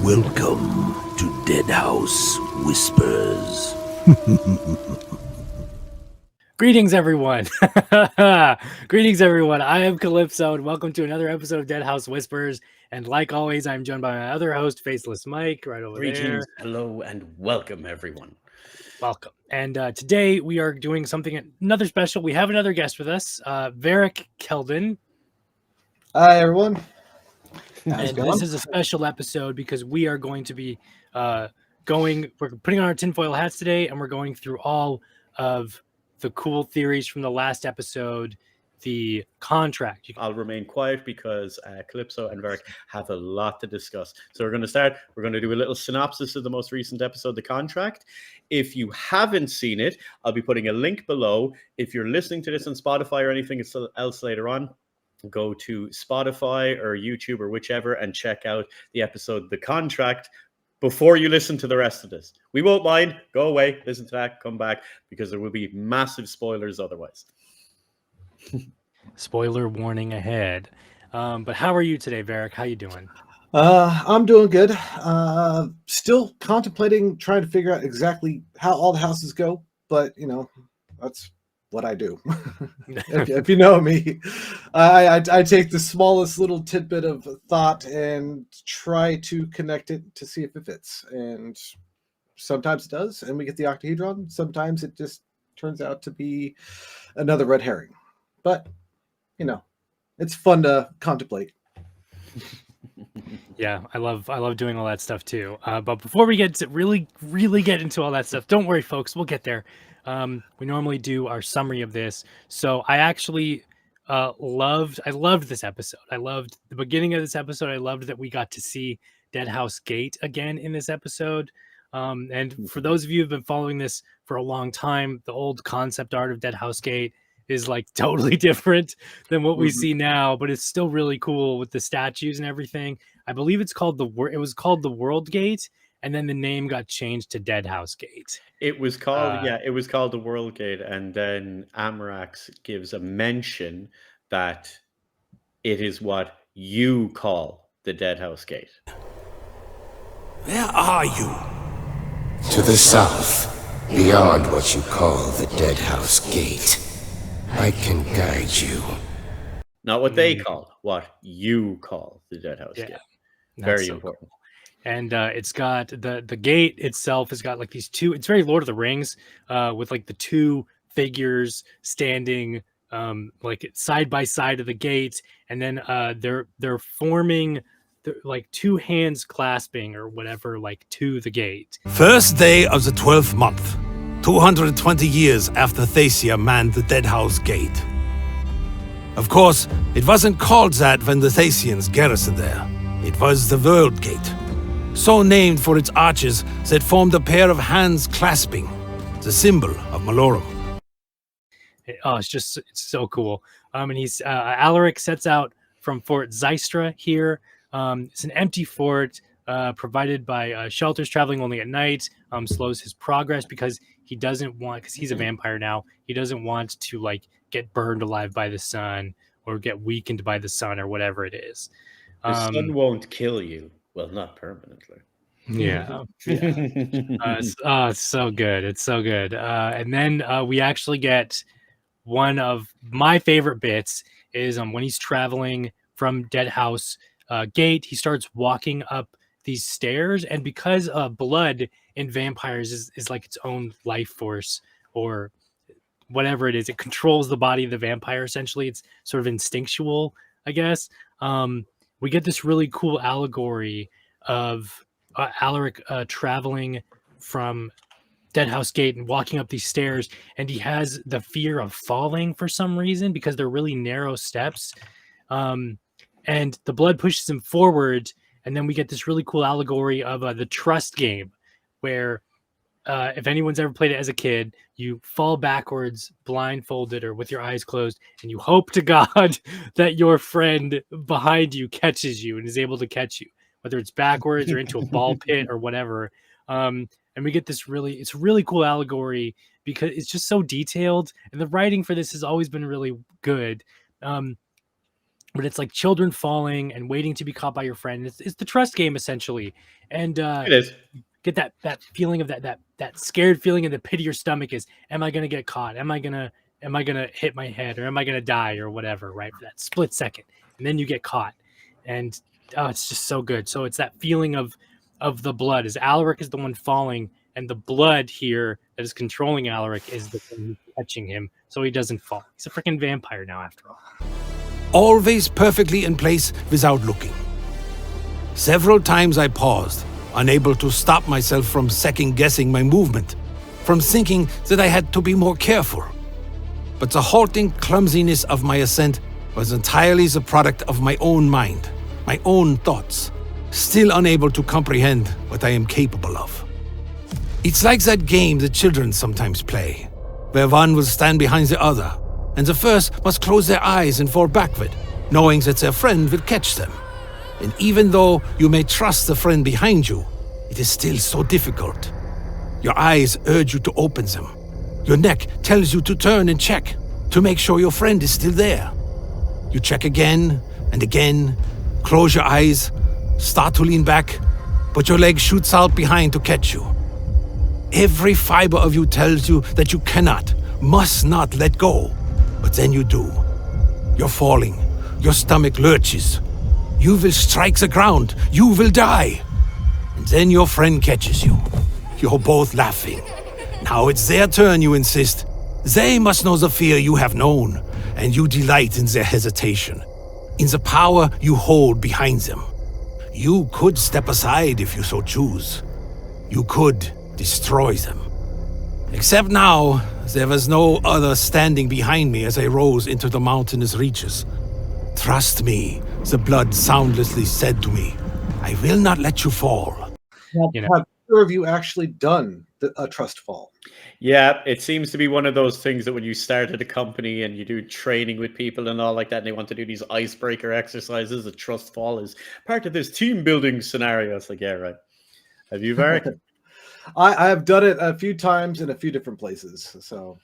Welcome to Deadhaus Whispers. Greetings, everyone. Greetings, everyone. I am Calypso, and welcome to another episode of Deadhaus Whispers. And like always, I'm joined by my other host, Faceless Mike, right over Greetings, there. hello, and welcome, everyone. Welcome. And today we are doing another special. We have another guest with us, Varik Keldon. Hi, everyone. And this is a special episode because we are going to be we're putting on our tinfoil hats today, and we're going through all of the cool theories from the last episode, the contract. I'll remain quiet because Calypso and Varik have a lot to discuss. So we're going to start. We're going to do a little synopsis of the most recent episode, The Contract. If you haven't seen it, I'll be putting a link below. If you're listening to this on Spotify or anything else later on, go to Spotify or YouTube or whichever and check out the episode, The Contract, before you listen to the rest of this. We won't mind. Go away, listen to that, come back, because there will be massive spoilers otherwise. Spoiler warning ahead. But how are you today, Varik? How you doing? I'm doing good. Still contemplating, trying to figure out exactly how all the houses go, but that's what I do. if you know me, I take the smallest little tidbit of thought and try to connect it to see if it fits. And sometimes it does, and we get the Octahedron. Sometimes it just turns out to be another red herring. But it's fun to contemplate. Yeah, I love doing all that stuff too. But before we get to really get into all that stuff, don't worry, folks, we'll get there. We normally do our summary of this. So I actually loved this episode. I loved the beginning of this episode. I loved that we got to see Deadhaus Gate again in this episode. And for those of you who've been following this for a long time, the old concept art of Deadhaus Gate is like totally different than what we see now, but it's still really cool with the statues and everything. I believe it was called the World Gate, and then the name got changed to Deadhaus Gate. It was called the World Gate, and then Amrax gives a mention that it is what you call the Deadhaus Gate. Where are you? To the south, beyond what you call the Deadhaus Gate. I can guide you. Not what they call, what you call the Deadhaus Gate. Very so important. Cool. And it's got the gate itself has got like these two. It's very Lord of the Rings, with like the two figures standing like side by side of the gate, and then they're forming like two hands clasping or whatever, like to the gate. First day of the 12th month, 220 years after Thacia manned the Deadhaus Gate. Of course, it wasn't called that when the Thacians garrisoned there. It was the World Gate, so named for its arches that formed a pair of hands clasping, the symbol of Malorum. It's so cool. And he's Alaric sets out from Fort Zystra here. It's an empty fort provided by shelters traveling only at night. Slows his progress because because he's a vampire now, he doesn't want to like get burned alive by the sun or get weakened by the sun or whatever it is. The sun won't kill you. Well, not permanently. Yeah. It's so good. It's so good. And then we actually get one of my favorite bits is when he's traveling from Deadhaus Gate, he starts walking up these stairs, and because blood in vampires is like its own life force or whatever it is, it controls the body of the vampire. Essentially, it's sort of instinctual, I guess. We get this really cool allegory of Alaric traveling from Deadhaus Gate and walking up these stairs, and he has the fear of falling for some reason because they're really narrow steps. And the blood pushes him forward, and then we get this really cool allegory of the trust game, where if anyone's ever played it as a kid, you fall backwards blindfolded or with your eyes closed, and you hope to God that your friend behind you catches you and is able to catch you, whether it's backwards or into a ball pit or whatever. And we get it's a really cool allegory because it's just so detailed, and the writing for this has always been really good. but it's like children falling and waiting to be caught by your friend. It's the trust game essentially, and It is. get that feeling of that scared feeling in the pit of your stomach is, am I gonna get caught? Am I gonna hit my head, or am I gonna die, or whatever, right? For that split second, and then you get caught, and it's just so good. So it's that feeling of the blood, as Alaric is the one falling, and the blood here that is controlling Alaric is the thing catching him, so he doesn't fall. He's a freaking vampire now, after all. Always perfectly in place without looking. Several times I paused, unable to stop myself from second-guessing my movement, from thinking that I had to be more careful. But the halting clumsiness of my ascent was entirely the product of my own mind, my own thoughts, still unable to comprehend what I am capable of. It's like that game the children sometimes play, where one will stand behind the other, and the first must close their eyes and fall backward, knowing that their friend will catch them. And even though you may trust the friend behind you, it is still so difficult. Your eyes urge you to open them. Your neck tells you to turn and check, to make sure your friend is still there. You check again and again, close your eyes, start to lean back, but your leg shoots out behind to catch you. Every fiber of you tells you that you cannot, must not let go, but then you do. You're falling, your stomach lurches. You will strike the ground, you will die. And then your friend catches you. You're both laughing. Now it's their turn, you insist. They must know the fear you have known, and you delight in their hesitation, in the power you hold behind them. You could step aside if you so choose. You could destroy them. Except now, there was no other standing behind me as I rose into the mountainous reaches. Trust me, the blood soundlessly said to me, I will not let you fall. You know. Have either of you actually done a trust fall? Yeah, it seems to be one of those things that when you start at a company and you do training with people and all like that, and they want to do these icebreaker exercises, a trust fall is part of this team building scenario. It's like, yeah, right. Have you, Varik? I have done it a few times in a few different places, so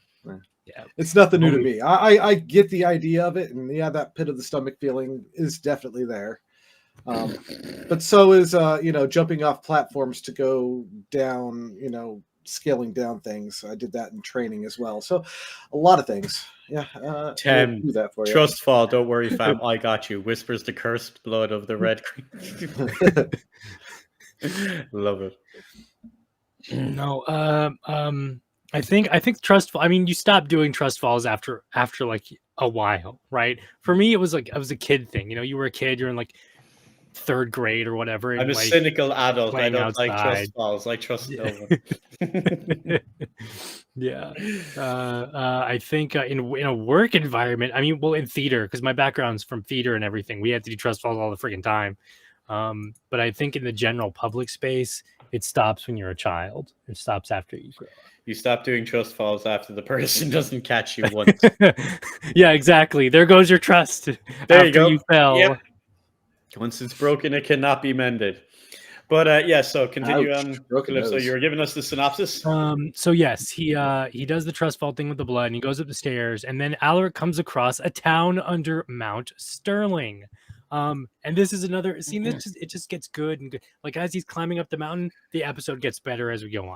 Yeah, it's nothing new to me. I get the idea of it, and yeah, that pit of the stomach feeling is definitely there. But so is jumping off platforms to go down, scaling down things. I did that in training as well. So a lot of things. Yeah. Tim, do that for you. Trust fall. Don't worry, fam. I got you. Whispers the cursed blood of the red queen. Love it. No, I think trust fall. I mean, you stop doing trust falls after like a while, right? For me, it was like I was a kid thing. You were a kid. You're in like third grade or whatever. I'm a like, cynical adult. I don't outside. like trust falls. I trust no one. Yeah. I think in a work environment, I mean, well, in theater, because my background's from theater and everything, we had to do trust falls all the freaking time. But I think in the general public space, it stops when you're a child. It stops after you grow up. You stop doing trust falls after the person doesn't catch you once. Yeah, exactly. There goes your trust. There after you go. You fell. Yep. Once it's broken, it cannot be mended. But yeah, so continue on. So you were giving us the synopsis. So yes, he does the trust fall thing with the blood, and he goes up the stairs, and then Alaric comes across a town under Mount Sterling. And this is another scene. It just gets good and good. Like as he's climbing up the mountain, the episode gets better as we go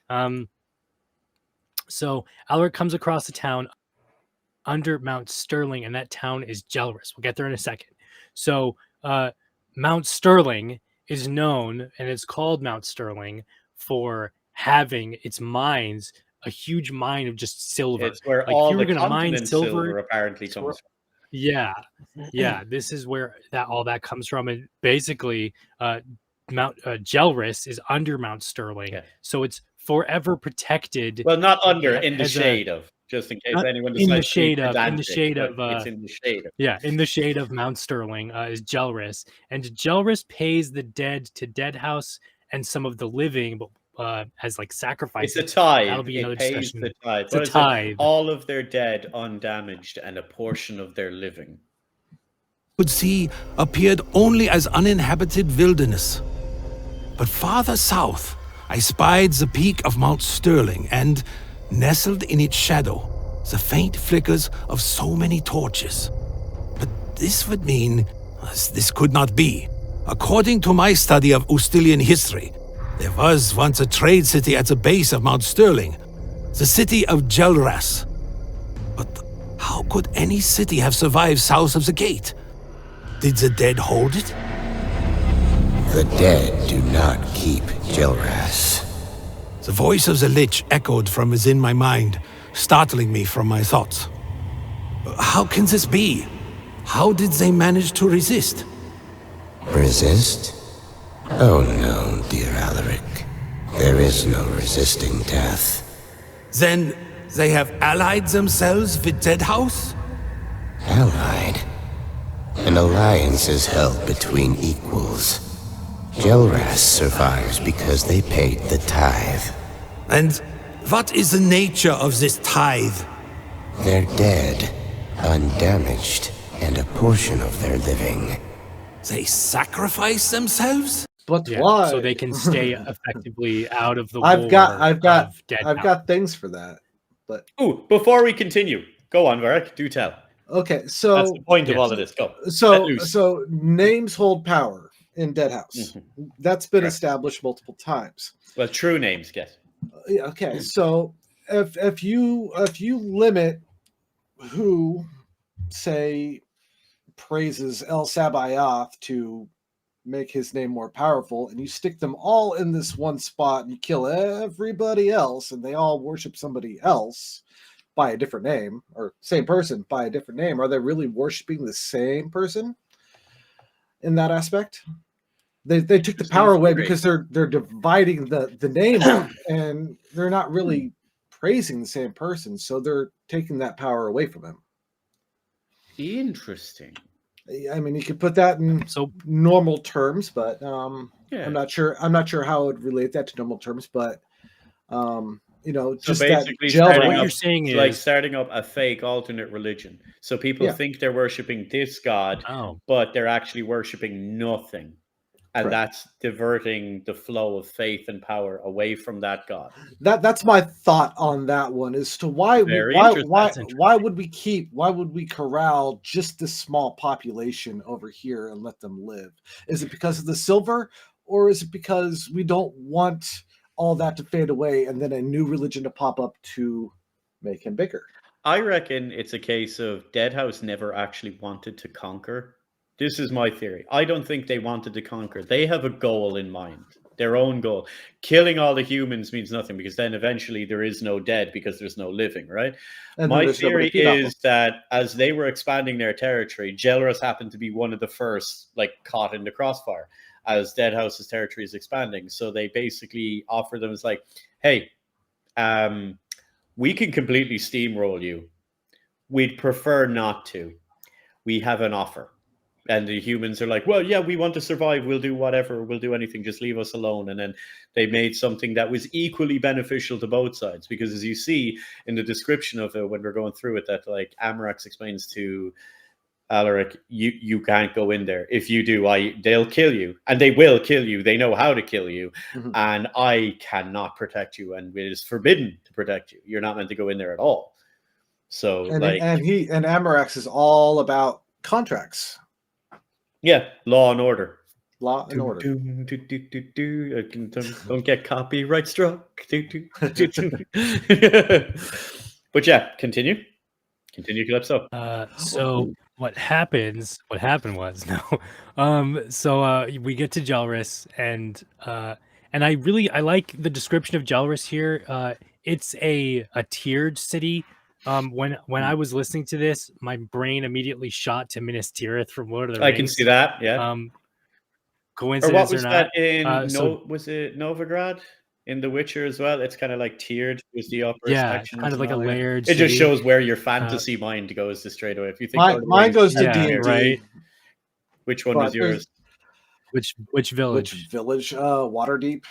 on. So Alaric comes across a town under Mount Sterling, and that town is Gelris. We'll get there in a second. So Mount Sterling is known, and it's called Mount Sterling for having its mines, a huge mine of just silver. It's where like, all you were the gonna mine silver apparently comes from. Yeah. This is where all that comes from, and basically, Mount Gelris is under Mount Sterling, so it's forever protected. Well, not under, in the shade of. Just in case anyone decides in the shade of, it's in the shade of. Yeah, in the shade of Mount Sterling is Gelris, and Gelris pays the dead to Deadhaus and some of the living, but as like sacrifices. It's a tithe. That'll be another pays discussion. the tithe. It's a tithe. All of their dead undamaged and a portion of their living. Could see appeared only as uninhabited wilderness. But farther south, I spied the peak of Mount Sterling, and nestled in its shadow, the faint flickers of so many torches. But this would mean this could not be. According to my study of Ustilian history, there was once a trade city at the base of Mount Sterling, the city of Gelras. But how could any city have survived south of the gate? Did the dead hold it? The dead do not keep Gelras. The voice of the Lich echoed from within my mind, startling me from my thoughts. How can this be? How did they manage to resist? Resist? Oh no, dear Alaric. There is no resisting death. Then they have allied themselves with Deadhaus? Allied? An alliance is held between equals. Gelras survives because they paid the tithe. And what is the nature of this tithe? They're dead, undamaged, and a portion of their living. They sacrifice themselves? But Yeah, why? so they can stay effectively out of the I've got Deadhaus. things for that. But Ooh, before we continue, go on, Varik. Do tell. okay, so That's the point of yes. all of this. Go. Let so loose. so names hold power in Deadhaus. That's been Correct. established multiple times. Well, true names, get. Yeah, okay, so if you limit who, say, praises El Sabaoth to make his name more powerful, and you stick them all in this one spot and you kill everybody else, and they all worship somebody else by a different name, or same person by a different name, are they really worshiping the same person in that aspect? They took the power away because they're dividing the name up, and they're not really praising the same person, so they're taking that power away from him. Interesting. I mean, you could put that in normal terms, but Yeah. I'm not sure how I would relate that to normal terms. But So just basically, that gel. So what up- you're saying it's is like starting up a fake alternate religion. So people Yeah. think they're worshiping this god, oh, but they're actually worshiping nothing. And Correct. that's diverting the flow of faith and power away from that god. That's my thought on that one as to why Very interesting. That's interesting. why would we corral just this small population over here and let them live? Is it because of the silver, or is it because we don't want all that to fade away and then a new religion to pop up to make him bigger? I reckon it's a case of Deadhaus never actually wanted to conquer. This is my theory. I don't think they wanted to conquer. They have a goal in mind, their own goal. Killing all the humans means nothing, because then eventually there is no dead because there's no living, right? And My there's nobody theory to feed off is that as they were expanding their territory, Gelras happened to be one of the first, caught in the crossfire as Deadhaus's territory is expanding. So they basically offer them as hey, we can completely steamroll you. We'd prefer not to. We have an offer. And the humans are like, well, yeah, we want to survive. We'll do whatever. We'll do anything. Just leave us alone. And then they made something that was equally beneficial to both sides. Because as you see in the description of it, when we're going through it, that Amarax explains to Alaric, you can't go in there. If you do, they'll kill you. And they will kill you. They know how to kill you. Mhm. And I cannot protect you. And it is forbidden to protect you. You're not meant to go in there at all. So And Amarax is all about contracts. Yeah, law and order. Law and order. Don't get copyright struck. But yeah, continue. Continue, Calypso. so what happened was we get to Gelras, and I like the description of Gelras here. It's a tiered city. When I was listening to this, my brain immediately shot to Minas Tirith from Lord of the Rings. I can see that, yeah. Coincidence or what was or that not? in Was it Novigrad in The Witcher as well? It's kind of like tiered. Was the upper yeah, section kind of like a and all that. layered. It just city. shows where your fantasy mind goes to straight away. If you think Lord of the Mine Rings, goes to Yeah, D&D. right. which one But was yours? Which Which village? village? Waterdeep,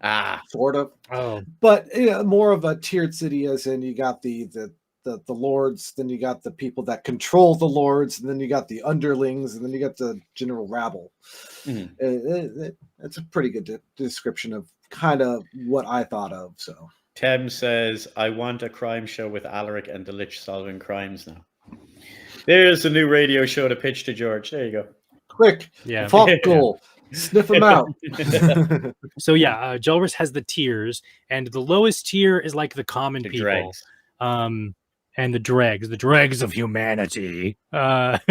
Ah, sort of. Oh, But more of a tiered city, as in you got the lords, then you got the people that control the lords, and then you got the underlings, and then you got the general rabble. Mhm. It's a pretty good description of kind of what I thought of. So Tem says, I want a crime show with Alaric and the Lich solving crimes now. There's a new radio show to pitch to George. There you go. Quick, Yeah. Falkle, sniff him out. So yeah, Jelris has the tiers, and the lowest tier is like the common The people. dregs. And the dregs of humanity. And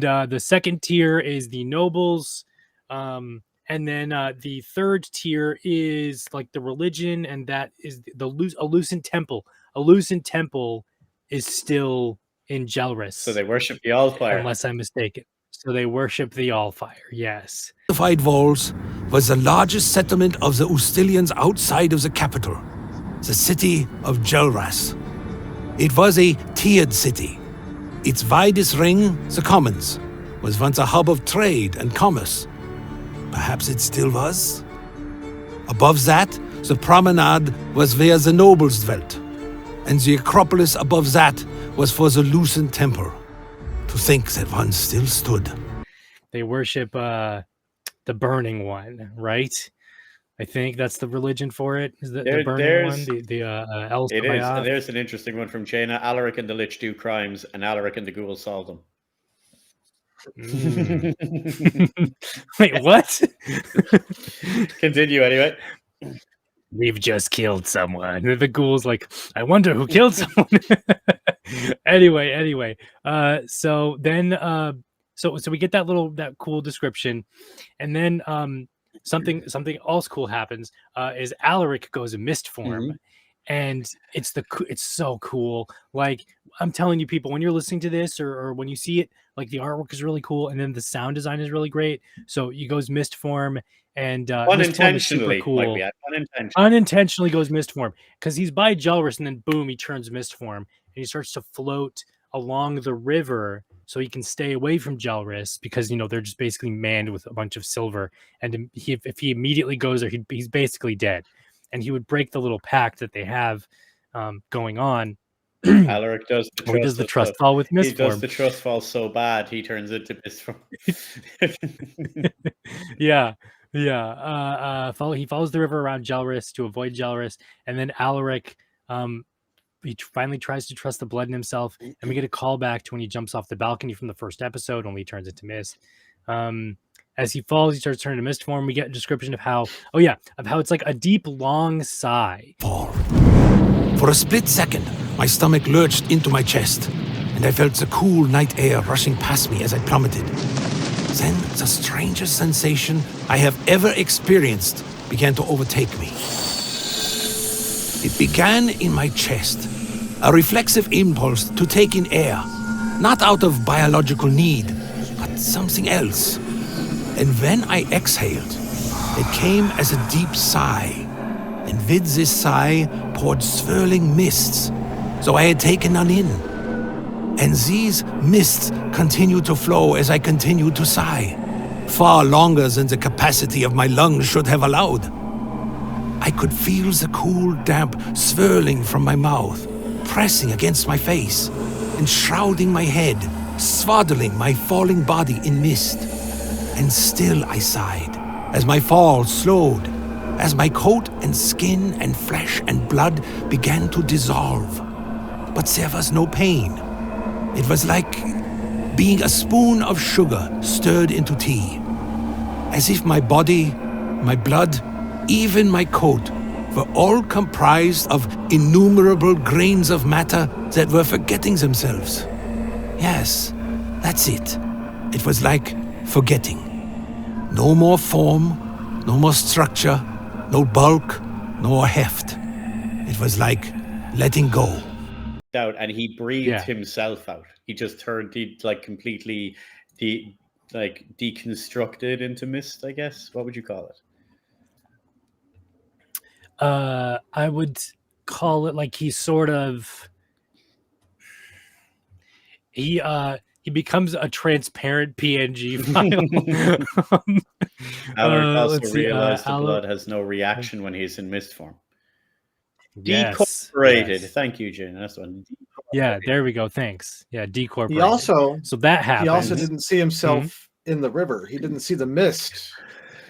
the second tier is the nobles. And then the third tier is like the religion, and that is a Lucent temple. A Lucent temple is still in Jelris. So they worship the Allfire. Unless I'm mistaken. So they worship the Allfire, yes. Fortified walls was the largest settlement of the Ustilians outside of the capital, the city of Jelras. It was a tiered city. Its widest ring, the Commons, was once a hub of trade and commerce. Perhaps it still was? Above that, the promenade was where the nobles dwelt, and the Acropolis above that was for the Lucent Temple. To think that one still stood. They worship the Burning One, right? I think that's the religion for it. Is the Burning One? The El It is. Sabaoth? And there's an interesting one from Jaina. Alaric and the Lich do crimes, and Alaric and the Ghoul solve them. Wait, what? Continue anyway. We've just killed someone. The ghoul's like, I wonder who killed someone. Anyway. So then so we get that cool description, and then something else cool happens. Is Alaric goes in mist form, and it's so cool. Like, I'm telling you, people, when you're listening to this or when you see it, like, the artwork is really cool, and then the sound design is really great. So he goes mist form, and unintentionally, cool. Unintentionally Goes mist form because he's by Jelris, and then boom, he turns mist form, and he starts to float along the river so he can stay away from Jelris, because they're just basically manned with a bunch of silver, and if he immediately goes there, he's basically dead, and he would break the little pact that they have going on. Alaric does the trust fall with mist form. He does the trust fall so bad he turns into mist form. Yeah. He follows the river around Jelris to avoid Jelris, and then Alaric he finally tries to trust the blood in himself, and we get a callback to when he jumps off the balcony from the first episode, only turns into mist. As he falls, he starts turning to mist form. We get a description of how it's like a deep, long sigh. Fall. For a split second, my stomach lurched into my chest, and I felt the cool night air rushing past me as I plummeted. Then the strangest sensation I have ever experienced began to overtake me. It began in my chest, a reflexive impulse to take in air, not out of biological need, but something else. And when I exhaled, it came as a deep sigh, and with this sigh poured swirling mists, so I had taken none in. And these mists continued to flow as I continued to sigh, far longer than the capacity of my lungs should have allowed. I could feel the cool damp swirling from my mouth, pressing against my face, and shrouding my head, swaddling my falling body in mist. And still I sighed, as my fall slowed, as my coat and skin and flesh and blood began to dissolve. But there was no pain. It was like being a spoon of sugar stirred into tea. As if my body, my blood, even my coat were all comprised of innumerable grains of matter that were forgetting themselves. Yes, that's it. It was like forgetting. No more form, no more structure, no bulk, no heft. It was like letting go. Out, and he breathed himself out. He just completely deconstructed into mist, I guess. What would you call it? I would call it like he becomes a transparent PNG file. Alaric also realized the blood has no reaction when he's in mist form. Decorporated. Yes. Thank you, Jane. That's one. Yeah, there we go. Thanks. Yeah, decorporated. So that happened. He also didn't see himself in the river. He didn't see the mist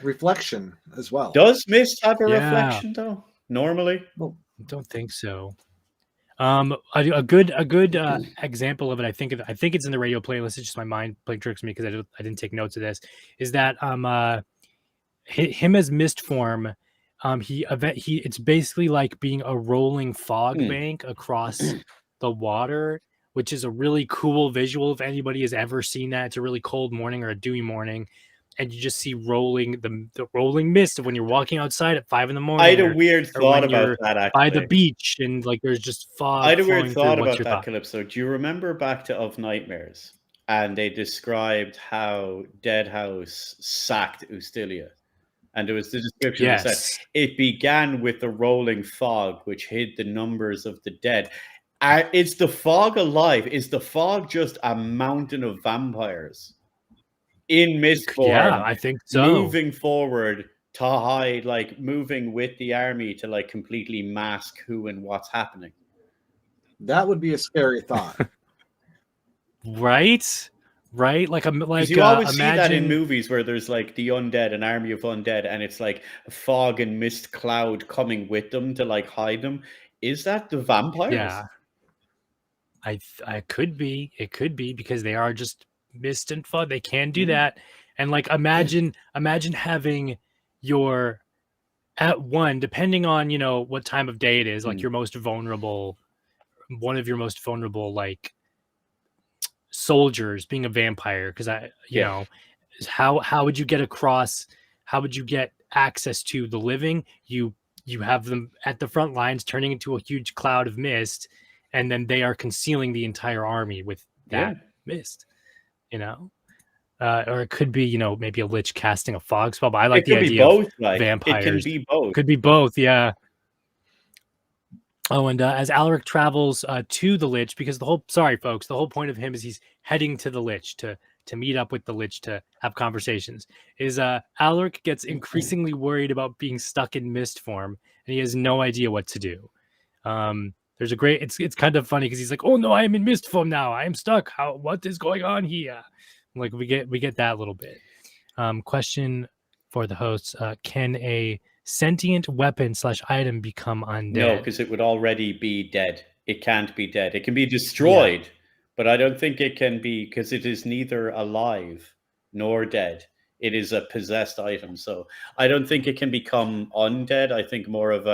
reflection as well. Does mist have a reflection though? Normally, I don't think so. A good example of it, I think it's in the radio playlist. It's just my mind playing tricks me because I didn't take notes of this. Is that him as mist form? It's basically like being a rolling fog bank across the water, which is a really cool visual. If anybody has ever seen that, it's a really cold morning or a dewy morning, and you just see the rolling mist of when you're walking outside at 5 a.m. I had a weird thought about that, actually. By the beach, and like there's just fog. I had a weird thought about that, Calypso. Do you remember back to Of Nightmares? And they described how Deadhaus sacked Ustilia. And there was the description that said it began with the rolling fog, which hid the numbers of the dead. Is the fog alive? Is the fog just a mountain of vampires in mist form? Yeah, I think so. Moving forward to hide, like moving with the army to like completely mask who and what's happening. That would be a scary thought. Right? Like you always see that in movies where there's like the undead, an army of undead, and it's like a fog and mist cloud coming with them to like hide them. Is that the vampires? Yeah, I could be. It could be because they are just mist and fog. They can do that, and like imagine having your depending on what time of day it is, like your most vulnerable, one of your most vulnerable like soldiers being a vampire, because how would you get across, how would you get access to the living? You have them at the front lines turning into a huge cloud of mist, and then they are concealing the entire army with that mist, or it could be maybe a lich casting a fog spell, but I like the idea of vampires. It can be both. Could be both, yeah. Oh, and as Alaric travels to the Lich, because the whole point of him is he's heading to the Lich to meet up with the Lich to have conversations. Is Alaric gets increasingly worried about being stuck in mist form, and he has no idea what to do. There's a great. It's kind of funny because he's like, "Oh no, I am in mist form now. I am stuck. What is going on here?" Like we get that little bit. Question for the hosts: can a sentient weapon / item become undead? No, because it would already be dead. It can't be dead. It can be destroyed, but I don't think it can be, because it is neither alive nor dead. It is a possessed item, so I don't think it can become undead. I think more of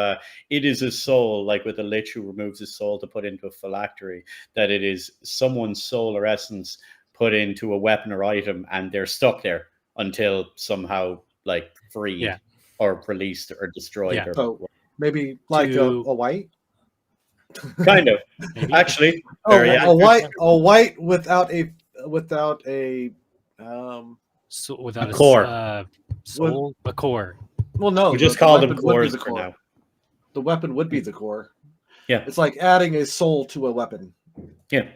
it is a soul, like with a lich who removes his soul to put into a phylactery, that it is someone's soul or essence put into a weapon or item, and they're stuck there until somehow like freed. Or released or destroyed. Yeah. So maybe like a white? Kind of. Actually. A white without a so without a core. A core. Well, no. We just call them cores for now. The weapon would be the core. Yeah. It's like adding a soul to a weapon. Yeah.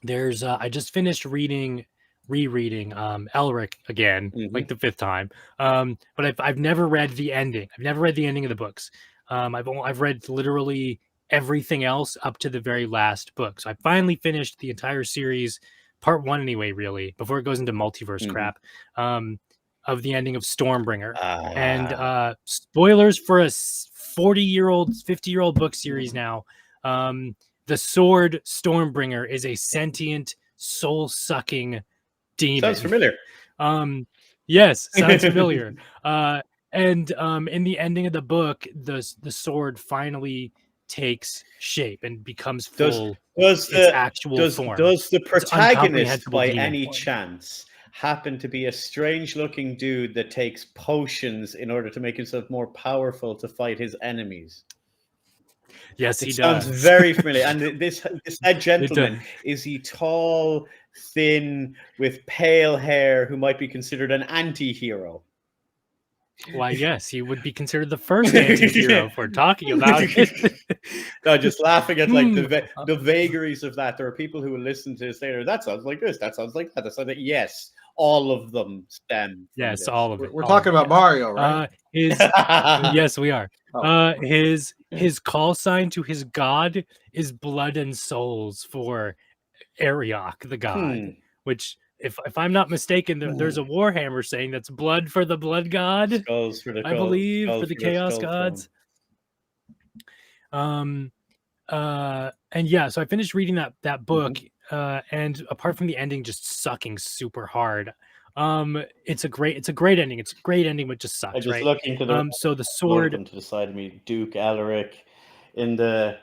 There's I just finished rereading Elric again, like the 5th time. But I've never read the ending. I've never read the ending of the books. I've read literally everything else up to the very last book. So I finally finished the entire series, part 1 anyway, really, before it goes into multiverse crap, of the ending of Stormbringer. And spoilers for a 40-year-old, 50-year-old book series now. The sword Stormbringer is a sentient, soul-sucking demon. Sounds familiar. Yes, sounds familiar. And in the ending of the book, the sword finally takes shape and becomes full its actual form. Does the protagonist by any chance happen to be a strange looking dude that takes potions in order to make himself more powerful to fight his enemies? Yes, he does. Sounds very familiar. And this gentleman, is he tall, thin, with pale hair, who might be considered an anti-hero? Why, yes, he would be considered the first anti-hero if we're talking about it. No, just laughing at like the vagaries of that. There are people who will listen to this later. That sounds like this. That sounds like that. That sounds like, yes, all of them stem. Yes, all of it. We're talking about Mario, right? Yes, we are. His call sign to his god is blood and souls for Ariok, the god, which, if I'm not mistaken, there's a Warhammer saying that's blood for the blood god. Skulls for the I believe for the chaos gods. and yeah, so I finished reading that book, and apart from the ending just sucking super hard, it's a great ending. It's a great ending, but just I'm sucks, just right? looking to the So the both of sword, them to the side of me, Duke, Alaric, in the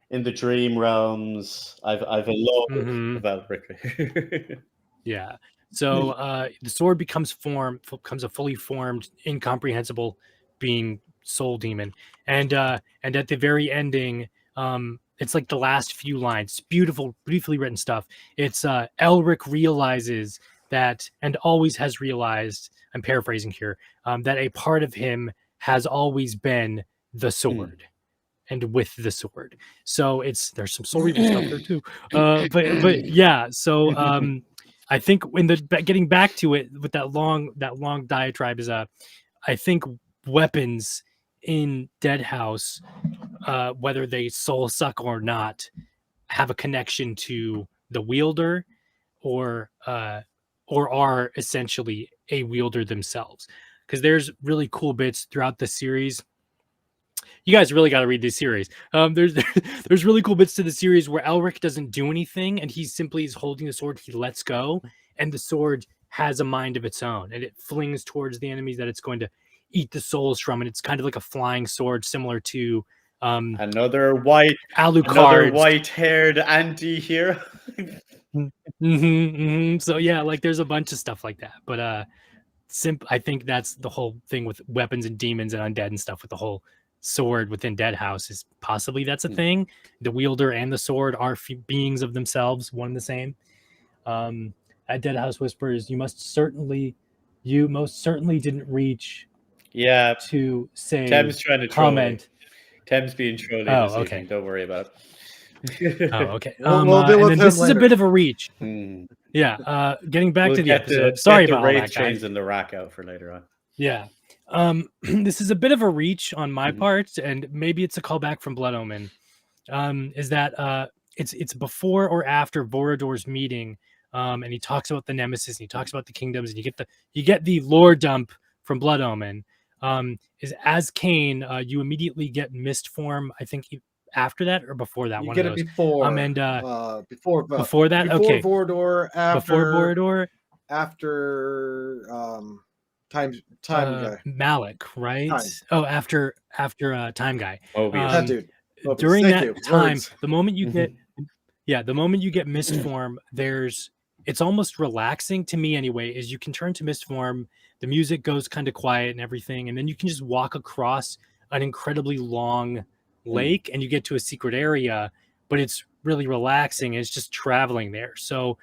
dream realms. I've a love Mhm. of Alaric. Yeah. So the sword becomes a fully formed, incomprehensible being, soul demon, and at the very ending, it's like the last few lines, beautifully written stuff. It's Elric realizes that, and always has realized. I'm paraphrasing here, that a part of him has always been the sword. And with the sword, so there's some soul reaver stuff there too, but yeah. So I think getting back to it with that long diatribe is I think weapons in Deadhaus, whether they soul suck or not, have a connection to the wielder, or are essentially a wielder themselves, because there's really cool bits throughout the series. You guys really got to read this series. There's really cool bits to the series where Elric doesn't do anything, and he simply is holding the sword. He lets go, and the sword has a mind of its own, and it flings towards the enemies that it's going to eat the souls from. And it's kind of like a flying sword, similar to another Alucard's. white-haired anti-hero. So yeah, like there's a bunch of stuff like that, but I think that's the whole thing with weapons and demons and undead and stuff, with the whole sword within Deadhaus, is possibly that's a thing. The wielder and the sword are beings of themselves, one and the same. At Deadhaus Whispers, you most certainly didn't reach to say Tem's trying to comment. troll me. Tem's being trolly this evening. Don't worry about it. Okay. We'll deal with and then him this is a later. bit of a reach. Yeah. Getting back to the episode. Sorry about all that, chains guys. and the rack out for later on. Yeah. This is a bit of a reach on my part, and maybe it's a callback from Blood Omen. Is that it's before or after Vorador's meeting, and he talks about the Nemesis, and he talks about the kingdoms, and you get the lore dump from Blood Omen. Is as Cain, you immediately get mist form. I think after that or before that. You one get of it those. before. Before that. Before Okay. Vorador. Before Vorador. After time guy. Malik, right? Time. Oh, after Time Guy. That dude. During Thank that you. time, Words. the moment you get mist form, it's almost relaxing to me anyway, is you can turn to mist form, the music goes kind of quiet and everything, and then you can just walk across an incredibly long lake and you get to a secret area, but it's really relaxing, and it's just traveling there. So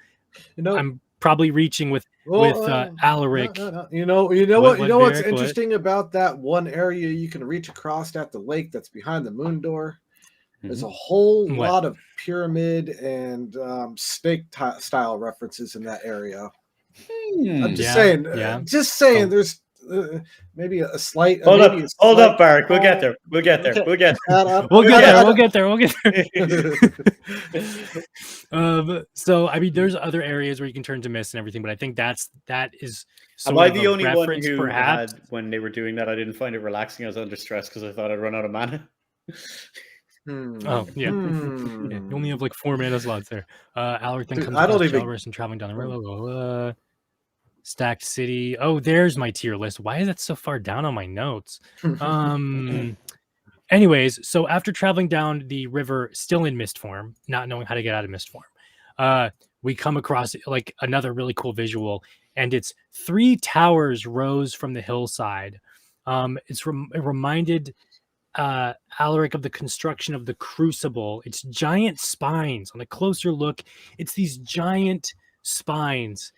I'm probably reaching with Alaric. No. You know what's interesting about that one area you can reach across at the lake that's behind the moon door? There's a whole lot of pyramid and snake style references in that area. I'm just saying. Just saying. There's maybe a slight. Hold up, Varik. We'll get there. We'll get there. So I mean, there's other areas where you can turn to mist and everything, but I think that is. Am I the only one who had, when they were doing that, I didn't find it relaxing? I was under stress because I thought I'd run out of mana. Oh yeah. You only have like 4 mana slots there. Alaric then comes across and traveling down the river. Stacked City. Oh, there's my tier list. Why is that so far down on my notes? Anyways, so after traveling down the river, still in mist form, not knowing how to get out of mist form, we come across like another really cool visual, and it's 3 towers rose from the hillside. It reminded Alaric of the construction of the Crucible. It's giant spines. On a closer look, it's these giant spines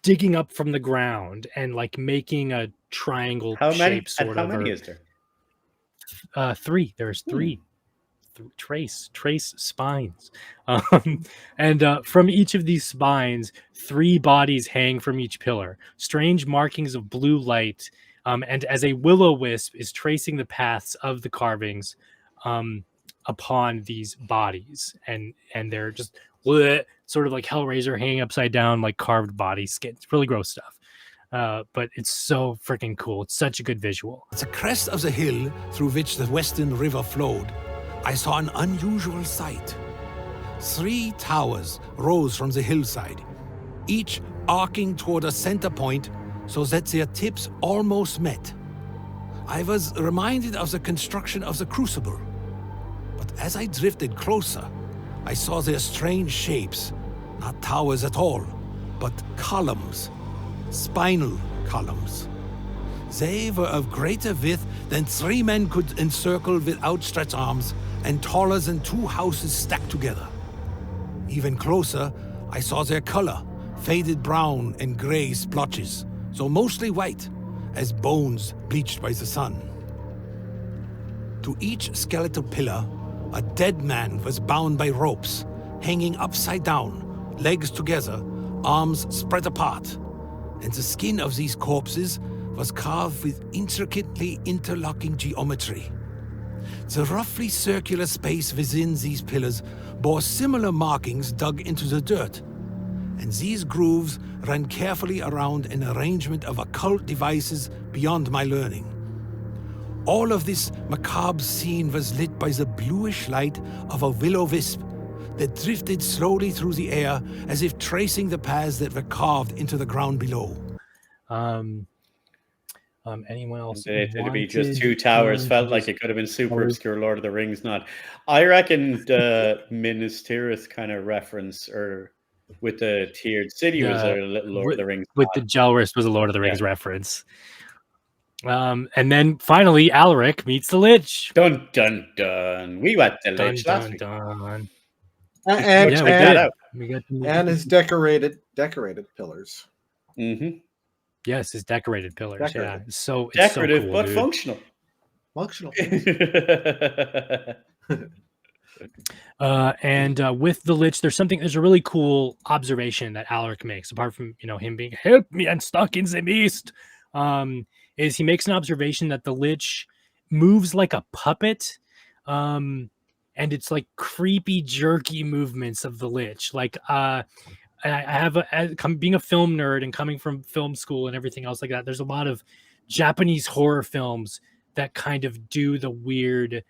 digging up from the ground and like making a triangle shape sort of. How many is there? 3. There's 3. Trace spines. And from each of these spines, 3 bodies hang from each pillar. Strange markings of blue light. And as a will-o-wisp is tracing the paths of the carvings upon these bodies, and they're just sort of like Hellraiser hanging upside down, like carved body skin. It's really gross stuff, but it's so freaking cool. It's such a good visual. It's a crest of the hill through which the western river flowed. I saw an unusual sight. 3 towers rose from the hillside, each arcing toward a center point so that their tips almost met. I was reminded of the construction of the crucible, but as I drifted closer, I saw their strange shapes, not towers at all, but columns, spinal columns. They were of greater width than 3 men could encircle with outstretched arms, and taller than 2 houses stacked together. Even closer, I saw their color, faded brown and gray splotches, so mostly white, as bones bleached by the sun. To each skeletal pillar, a dead man was bound by ropes, hanging upside down, legs together, arms spread apart, and the skin of these corpses was carved with intricately interlocking geometry. The roughly circular space within these pillars bore similar markings dug into the dirt, and these grooves ran carefully around an arrangement of occult devices beyond my learning. All of this macabre scene was lit by the bluish light of a will-o'-wisp that drifted slowly through the air as if tracing the paths that were carved into the ground below. Anyone else? It'd be just 2 towers. Felt like it could have been super obscure Lord of the Rings. Not, I reckon the Minas Tirith kind of reference, or with the tiered city, was a little Lord of the Rings. With the Jelrist was a Lord of the Rings reference. And then finally, Alaric meets the Lich. Dun dun dun. We went the Lich last week. And his decorated pillars. Mm-hmm. Yes, his decorated pillars. Yeah, so decorative, so cool, but dude. functional. And with the Lich, there's a really cool observation that Alaric makes, apart from him being "Help me, I'm stuck in the mist." Is he makes an observation that the Lich moves like a puppet, and it's like creepy, jerky movements of the Lich. Like, I have being a film nerd and coming from film school and everything else like that. There's a lot of Japanese horror films that kind of do the weird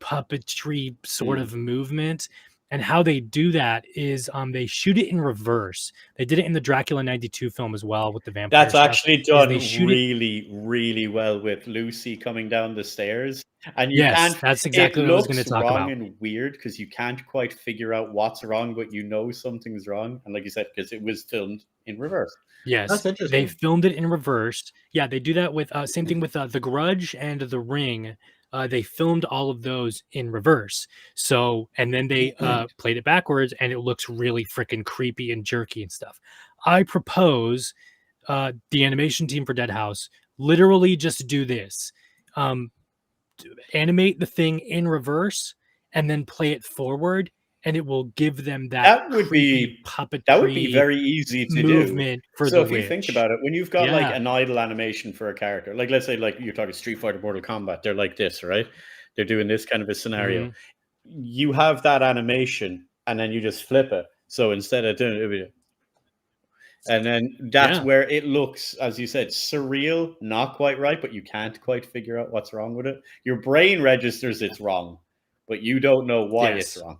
puppetry sort of movement, and how they do that is they shoot it in reverse. They did it in the Dracula 92 film as well with the vampire. That's actually done really well with Lucy coming down the stairs, and that's exactly what I was going to talk about. It looks wrong and weird because you can't quite figure out what's wrong, but something's wrong, and like you said, because it was filmed in reverse. Yes, that's interesting. They filmed it in reverse. Yeah, they do that with same thing with The Grudge and The Ring. They filmed all of those in reverse. So, and then they played it backwards, and it looks really freaking creepy and jerky and stuff. I propose the animation team for Deadhaus literally just do this. Animate the thing in reverse and then play it forward, and it will give them that would be puppetry. That would be very easy to movement do. So if you think about it, when you've got like an idle animation for a character, like let's say like you're talking Street Fighter, Mortal Kombat, they're like this, right? They're doing this kind of a scenario. You have that animation, and then you just flip it. So instead of doing it, and then that's where it looks, as you said, surreal, not quite right, but you can't quite figure out what's wrong with it. Your brain registers it's wrong, but you don't know why it's wrong.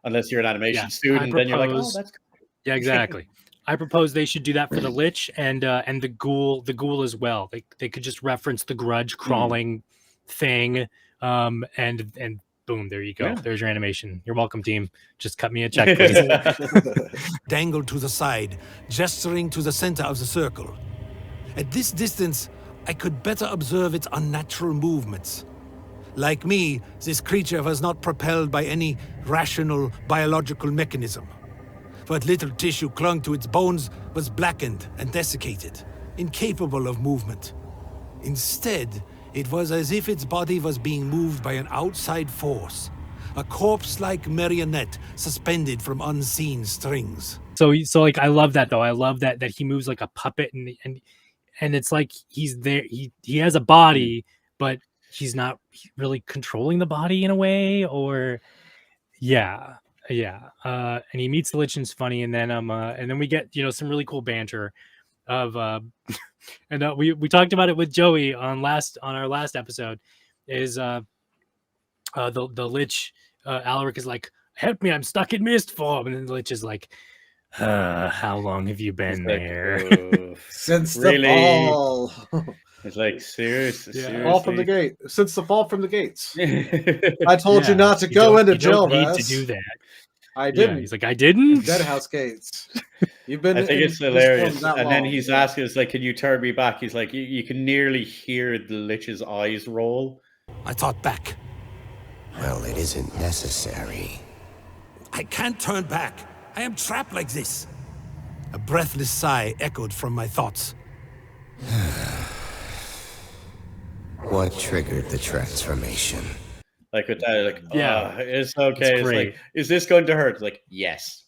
Unless you're an animation student, then you're like, oh, that's cool. Yeah, exactly. I propose they should do that for the Lich and the Ghoul as well. They could just reference the Grudge crawling thing, and boom, there you go. Yeah. There's your animation. You're welcome, team. Just cut me a check, please. Dangled to the side, gesturing to the center of the circle. At this distance, I could better observe its unnatural movements. Like me, this creature was not propelled by any rational biological mechanism. What little tissue clung to its bones was blackened and desiccated, incapable of movement. Instead, it was as if its body was being moved by an outside force, a corpse-like marionette suspended from unseen strings. So like, I love that though. I love that he moves like a puppet, and it's like he's there. He has a body, but he's not really controlling the body in a way, or and he meets the Lich and's funny, and then we get some really cool banter of and we talked about it with Joey on our last episode, is the Lich, Alaric is like, "Help me, I'm stuck in mist form," and then the Lich is like, "How long have you been there?" Since Really? the fall. It's like seriously. Fall from the gate. Since the fall from the gates. I I told you Yeah, not to you go don't- into you jail, don't need Raz. to do that. I Yeah, didn't. he's like, "I didn't." Deadhaus gates. You've been. think in it's this form hilarious. that And then long. he's asking us, like, can you turn me back? He's like, you can nearly hear the Lich's eyes roll. I thought back. Well, it isn't necessary. I can't turn back. I am trapped like this. A breathless sigh echoed from my thoughts. What triggered the transformation? Like with that, like, Yeah. it's okay. It's great. like, is this going to hurt? It's like, yes.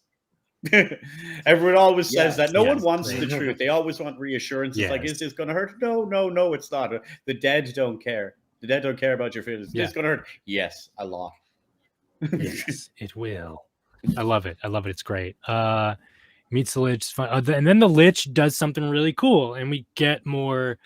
Everyone always says that. No one Yes, wants great. the truth. They always want reassurance. It's like, Yes. is this going to hurt? No, it's not. The dead don't care. The dead don't care about your feelings. Is Yeah. this going to hurt? Yes, a lot. Yes, it will. I love it. It's great. Meets the Lich, it's fun. And then the Lich does something really cool, and we get more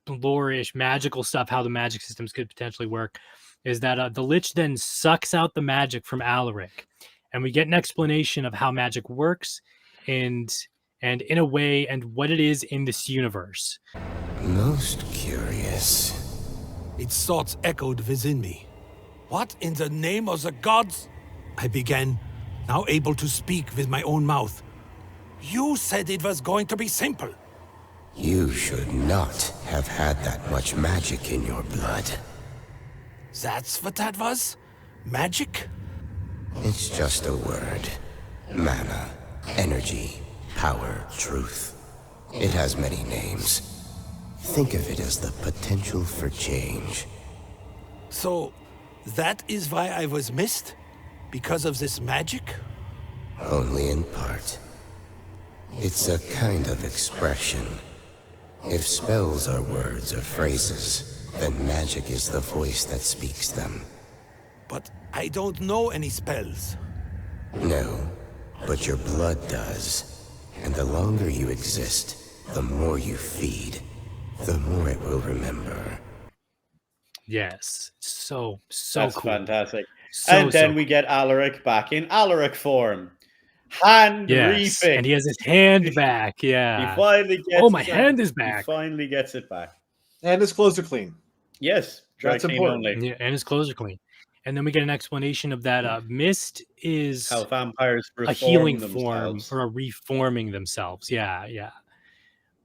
lore-ish magical stuff. How the magic systems could potentially work is that the Lich then sucks out the magic from Alaric, and we get an explanation of how magic works, and in a way, and what it is in this universe. Most curious. Its thoughts echoed within me. What in the name of the gods? I began, now able to speak with my own mouth. You said it was going to be simple. You should not have had that much magic in your blood. That's what that was? Magic? It's just a word. Mana, energy, power, truth. It has many names. Think of it as the potential for change. So, that is why I was missed? Because of this magic? Only in part. It's a kind of expression. If spells are words or phrases, then magic is the voice that speaks them. But I don't know any spells. No, but your blood does. And the longer you exist, the more you feed, the more it will remember. Yes, so That's cool. fantastic. So, And then so we get Alaric back in Alaric form. Hand yes, reefing. and he has his hand back. He Yeah. finally gets Oh, my it. hand is He back. finally gets it back. And his clothes are clean. Yes, dry That's clean important. only. Yeah, and his clothes are clean. And then we get an explanation of that. Mist is How vampires a reform healing themselves. form or a reforming themselves. Yeah.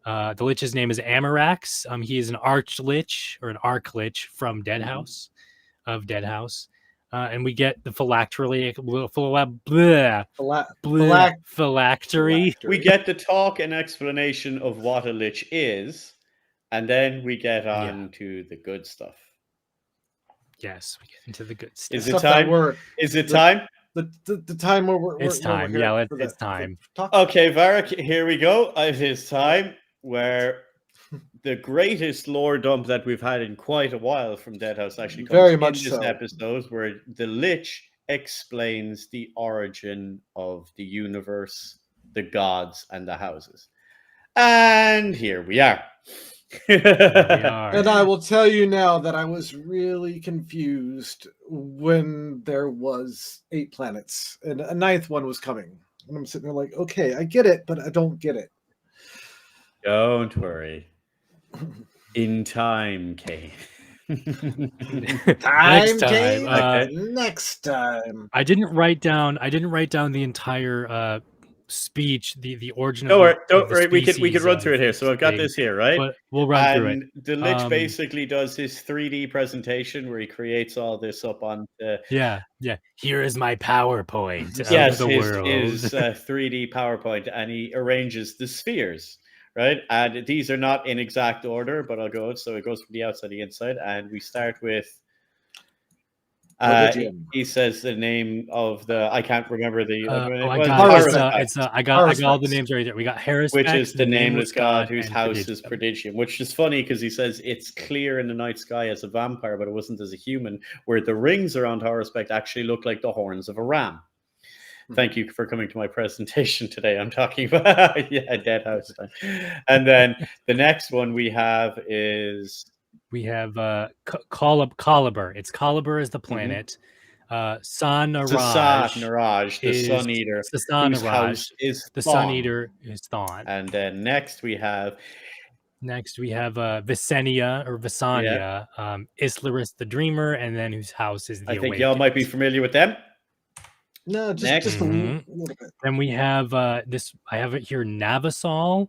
The Lich's name is Amarax. He is an Arch Lich or an Arc Lich from Deadhaus of Deadhaus. And we get the phylactery. Phylactery. We get the talk and explanation of what a lich is, and then we get on to the good stuff. Yes, we get into the good stuff. Is it Stuff that time? we're Is it time? the time where we're It's where we're time. here Yeah, for it's the time. talk. Okay, Varik, here we go. It is time where the greatest lore dump that we've had in quite a while from Deadhaus actually comes Very in much this so. episode, where the Lich explains the origin of the universe, the gods, and the houses. And here we are. We are. And I will tell you now that I was really confused when there was 8 planets and a 9th one was coming. And I'm sitting there like, okay, I get it, but I don't get it. Don't worry. In time, Kane. Time time, came okay. next time. I didn't write down the entire speech, the origin Don't of worry, the, don't of the worry. We could species run through it here. of So I've got thing, this here, right? but we'll run through it. And the Lich basically does his 3D presentation where he creates all this up on the Yeah. Here is my PowerPoint of yes, the his, world. his 3D PowerPoint, and he arranges the spheres, right? And these are not in exact order, but I'll go. So it goes from the outside to the inside, and we start with. He says the name of the. I can't remember the. I got all the names right there. We got Harris, which is the nameless god whose house is Prodigium, which is funny because he says it's clear in the night sky as a vampire, but it wasn't as a human. Where the rings around Horrorspect actually look like the horns of a ram. Thank you for coming to my presentation today. I'm talking about Deadhaus time. And then the next one we have is We have Caliber. It's Caliber is the planet. San Sasat Naraj Naraj, the is Sun Eater, Sasan whose Naraj. house is The Sun Thon. Eater is Thon. And then next we have Visenia or Visania, Islaris the Dreamer, and then whose house is the I think y'all might be familiar with them. No, just Next. just a little bit. Then we have this. I have it here, Navasol.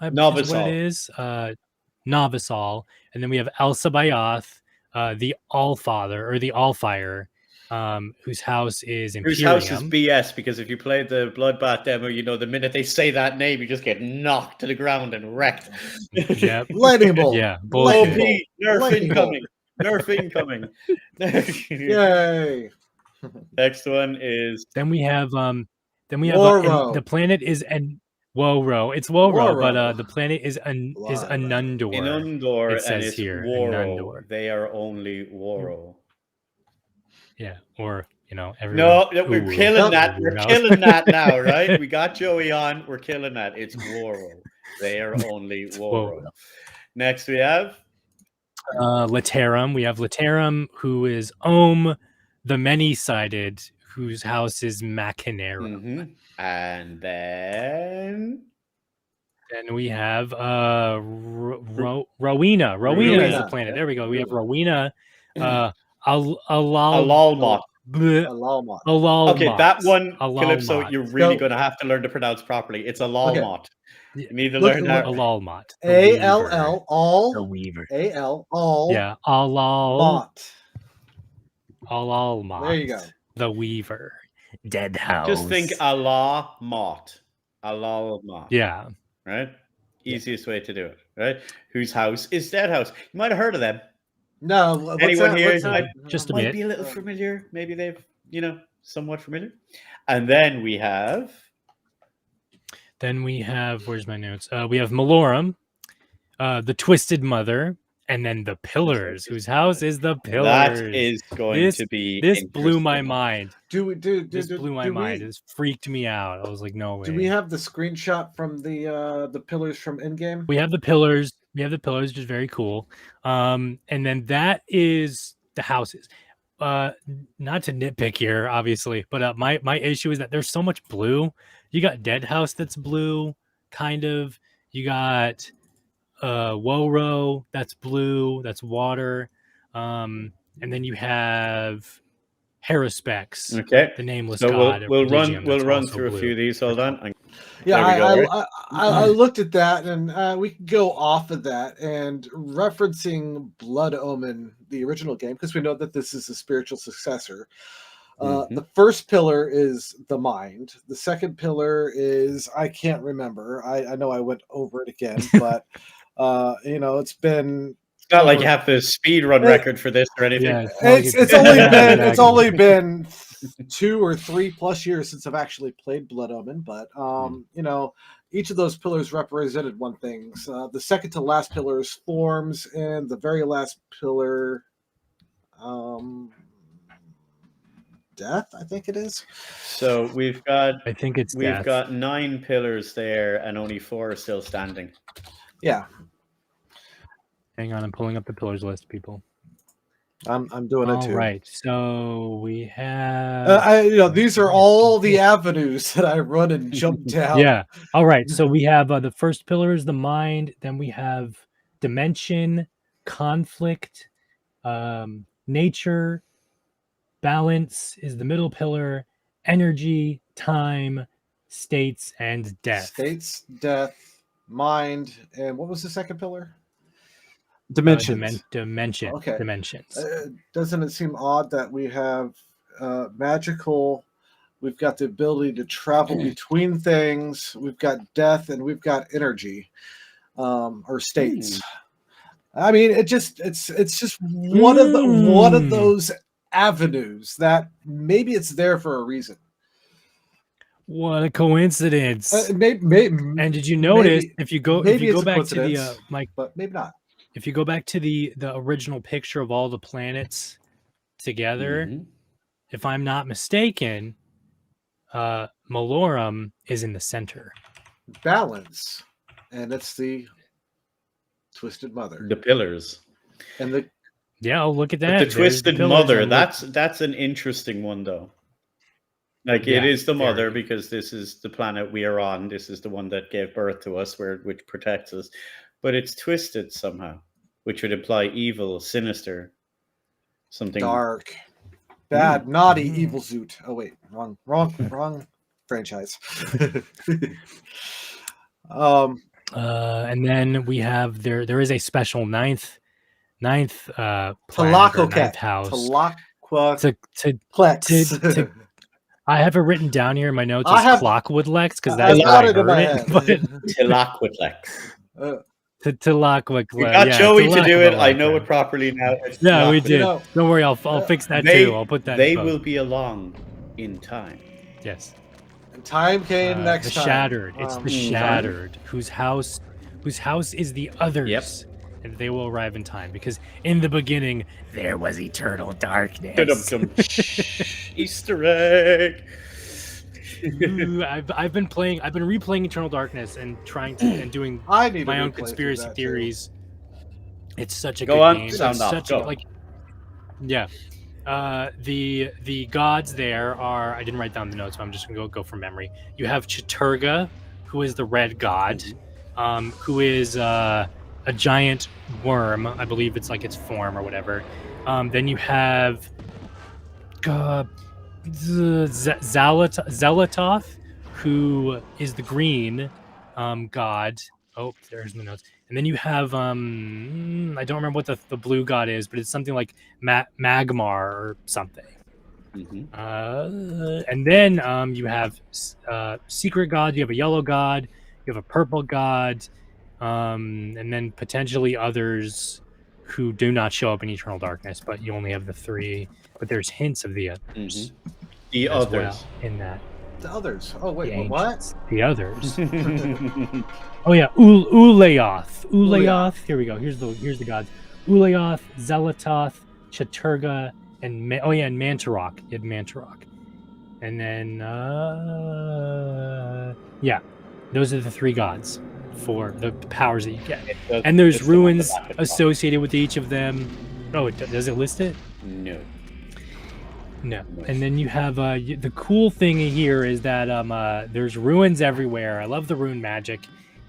Is what Novasol. it is. Novasol, and then we have Elsa Bayoth, the Allfather or the Allfire, whose house is Imperium. Whose house is BS, because if you play the Bloodbath demo, you know the minute they say that name, you just get knocked to the ground and wrecked. Yep. Lightning bolt. Yeah. OP, Bullshit. nerf Lightning bolt. incoming. Nerf incoming. Yay. Next one is Then we have Woro. the planet is Woro. It's Woro, Woro. but the planet is Anundor. Inundor, It and says it's here, Woro. Anundor. They are only Woro. Yeah, or everyone. No, we're Ooh. killing that. We're Who knows? killing that now, right? We got Joey on. We're killing that. It's Woro. They are only Woro. Woro. Next we have Laterum. We have Laterum, who is Ohm, the many-sided, whose house is Machinarum. And then we have Rowena. Rowena is the planet. There we go. We have Rowena. Alalmot. Alalmot. Okay, that one, Calypso, Alalmot. you're really going to have to learn to pronounce properly. It's Alalmot. You need to learn that. Alalmot. A-L-L, all. The Weaver. A-L, all. Yeah, Alalmot. There you go. The Weaver. Deadhaus. Just think Alalmot. Alalmot. Yeah. Right? Easiest way to do it, right? Whose house is Deadhaus? You might have heard of them. No, what's Anyone that? here What's that? Just a might bit. be a little familiar. Maybe they've, somewhat familiar. And then we have where's my notes? We have Malorum, the Twisted Mother, and then the Pillars, whose house is the Pillars. That is going to be this blew my interesting. mind. This blew my mind. This freaked me out. I was like, no way. Do we have the screenshot from the pillars from Endgame? We have the Pillars. Which is very cool. And then that is the houses. Not to nitpick here, obviously, but my issue is that there's so much blue. You got Deadhaus that's blue, kind of. You got Woro that's blue, that's water. And then you have Haruspex, Okay. the nameless So god. we'll Elysium, run that's through also a few of blue. these. Hold on. Yeah, There we go, I looked at that, and we can go off of that and referencing Blood Omen, the original game, because we know that this is a spiritual successor. The first pillar is the mind. The second pillar is I can't remember. I know I went over it again, but it's been. It's not like you have the speed run record for this or anything. Yeah, It's only been 2 or 3 plus years since I've actually played Blood Omen, but each of those pillars represented one thing. The second to last pillar is forms, and the very last pillar, death, I think it is. So we've got death. got 9 pillars there, and only 4 are still standing. Yeah. Hang on, I'm pulling up the pillars list, people. I'm doing it too. All right, so we have. These are all the avenues that I run and jump down. Yeah. All right. So we have the first pillar is the mind. Then we have dimension, conflict, nature, balance is the middle pillar, energy, time, states, and death. States, death, mind, and what was the second pillar? Dimensions. Dimension. Okay. Dimensions. Doesn't it seem odd that we have magical, we've got the ability to travel between things, we've got death, and we've got energy, or states. I mean, it's just one of those avenues that maybe it's there for a reason. What a coincidence! Maybe, and did you notice if you go back to the Mike, but maybe not. If you go back to the original picture of all the planets together, if I'm not mistaken, Malorum is in the center. Balance, and it's the Twisted Mother. The pillars. And the Yeah, oh, look at But that. the There's Twisted pillars Mother, and look- that's an interesting one though. Like Yeah, it is the mother very. because this is the planet we are on. This is the one that gave birth to us, which protects us. But it's twisted somehow, which would imply evil, sinister, something dark, bad, naughty, Mm. evil Zoot. Oh wait, wrong franchise. And then we have there is a special ninth planet or Tlacoquet. ninth house. Tlaquex. to I have it written down here in my notes I as have- Clockwoodlex because I that's got how I it in my heard head. it. Tilaquitlex. Tlaquequec. We got Joey to do it. I know Tlaquequec. it properly now. It's Yeah, we Tilaquitlex. did. know, Don't worry, I'll fix that They, too. I'll put that. they in both. will be along in time. Yes. And time came next the time. Shattered. It's the Mhm. Shattered whose house is the others. Yep. And they will arrive in time because in the beginning there was eternal darkness. Dum-dum-dum. Easter egg. Ooh, I've been replaying Eternal Darkness and trying to and doing I need to my own replay through conspiracy that, too. theories. It's such a Go good on, game. sound It's off, such go. a yeah. The gods there are I didn't write down the notes, but I'm just gonna go from memory. You have Chaturga, who is the red god, who is a giant worm. I believe it's like its form or whatever. Then you have Zalatoth, who is the green god. Oh, there's my notes. And then you have I don't remember what the blue god is, but it's something like Magmar or something. Mhm. And then you have secret god. You have a yellow god. You have a purple god, and then potentially others who do not show up in Eternal Darkness. But you only have the three. But there's hints of the others. The as others. well in that. The others. Oh wait, The what? ancients. The others. Oh yeah, Ulayoth. Ulayoth. Here we go. Here's the gods. Ulayoth, Zelatoth, Chaturga, and and Mantarok. You had Mantarok. And then those are the three gods for the powers that you get. And there's ruins associated with each of them. Oh, does it list it? No. No. And then you have the cool thing here is that there's ruins everywhere. I love the rune magic